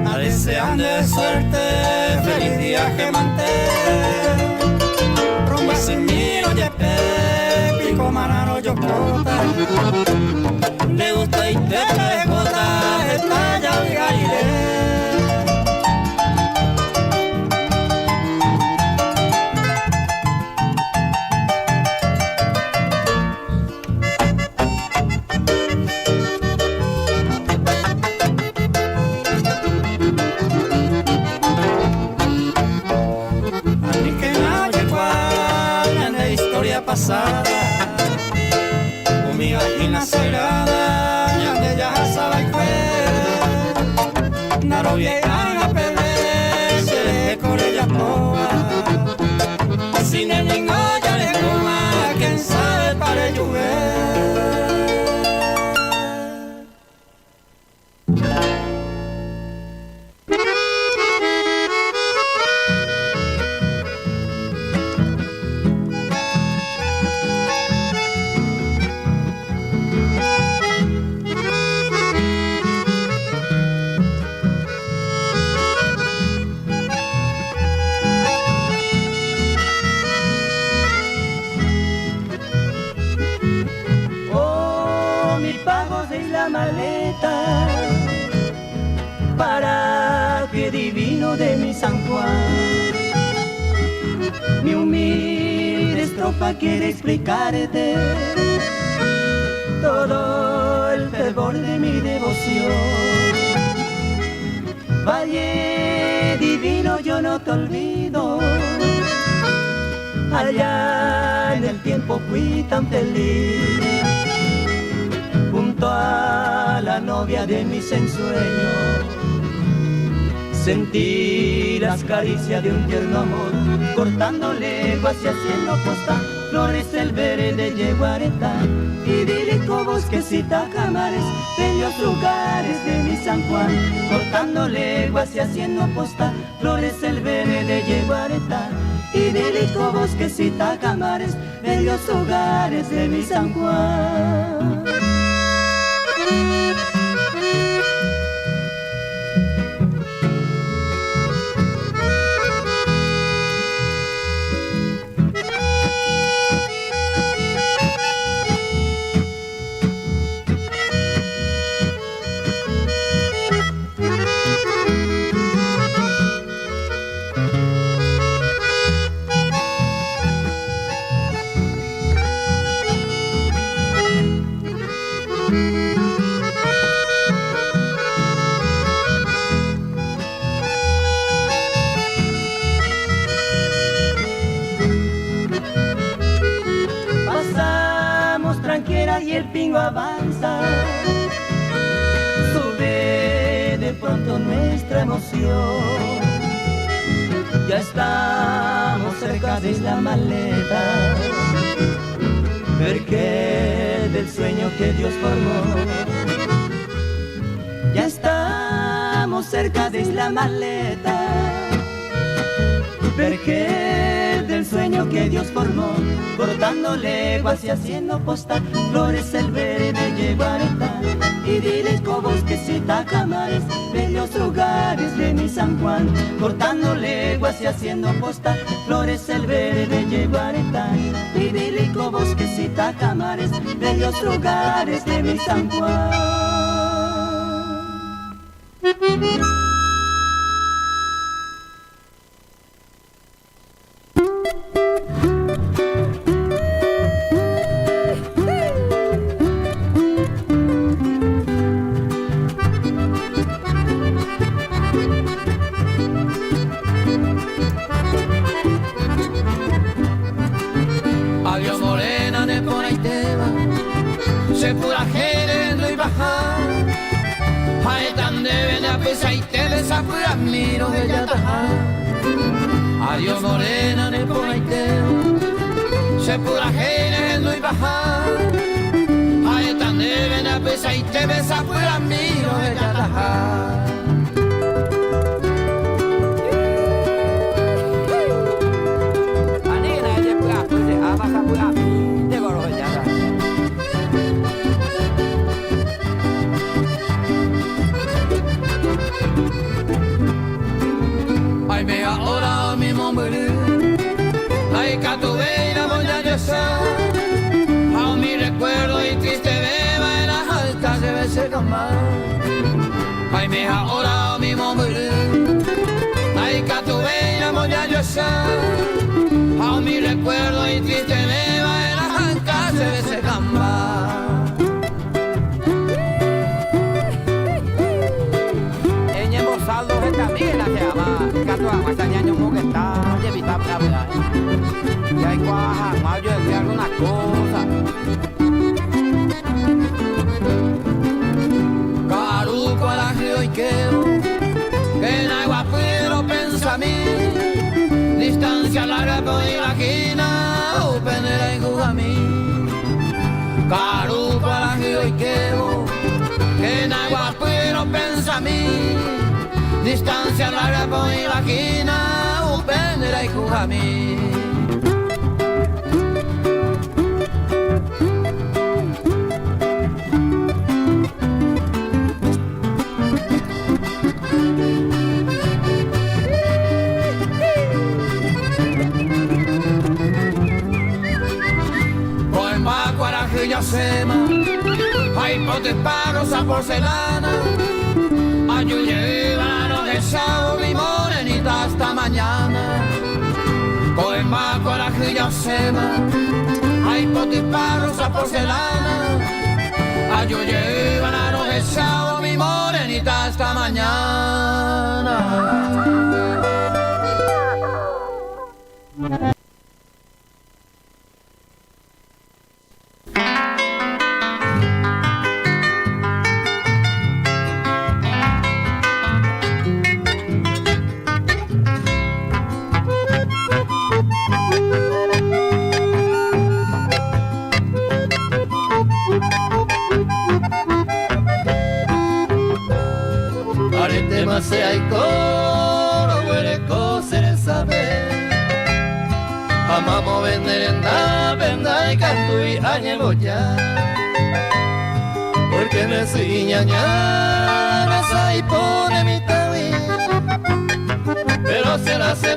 A desearle suerte, feliz viaje manter. Rumba sin mí, oye, pico manano yo cota. Me gusta y te pegota, está ya vigaire. Pasada, con mi vagina sagrada, y ande ya sabe que Naro llegan a perder, se deje con ella toda. Sin el niño ya le coma, quien sabe para llover. Para que divino de mi San Juan, mi humilde estrofa quiere explicarte todo el fervor de mi devoción. Valle divino, yo no te olvido, allá en el tiempo fui tan feliz, junto a la novia de mis ensueños. Sentí las caricias de un tierno amor, cortando leguas y haciendo costa, flores el verde de Yeguareta, idílico bosquecita Camares, bellos lugares de mi San Juan, cortando leguas y haciendo posta, flores el verde de Yeguareta, idílico bosquecita Camares, bellos hogares de mi San Juan. Y el pingo avanza, sube de pronto nuestra emoción. Ya estamos cerca de Isla Maleta, porque del sueño que Dios formó. Ya estamos cerca de Isla Maleta, porque del sueño que Dios formó, cortando leguas y haciendo postal, florece el verde Yeguaretá, idílico bosquecita Camares, bellos lugares de mi San Juan, cortando leguas y haciendo postal, florece el verde Yeguaretá, idílico bosquecita Camares, bellos lugares de mi San Juan. Adiós morena de Ponaiteba, se pura jere no iba a hay tan debe de apesa y te desafía miro de yataja. Adiós morena de Ponaiteba, se pura jere no iba a hay tan debe de apesa y te desafía miro de yataja. Ay me ahora mi mombre, ay catuveira voy a llorar, a mi recuerdo y triste beba en las altas debe ser calmar. Ay me ahora mi mombre, ay catuveira voy a llorar, a mi recuerdo y triste beba en las altas debe ser calmar. Saldo de camina se llama Catua Guasañaño Muguetá, Yevita Brava. Y hay cuaja, mayo de alguna cosa. Caruco a la río y quedo, que en agua pero pensa a mí. Distancia larga por imagina, o penera y juga a mí. Caruco a la río y quedo, que en agua pero pensa a mí. Distancia larga por imagina, un pendera y jujamí. Con baco a la Yacema, hay potes paros a porcelana, ayuye sábado mi morenita hasta mañana. Cogen más coraje y Yosema, hay potiparros a porcelana. Ayuye banano de sábado mi morenita hasta mañana. Se hay coro, huele coser el saber. Amamos vender en da, venda y canto y añeboya. Porque me sigue ñaña, me sai pone mi tawi. Pero se la hace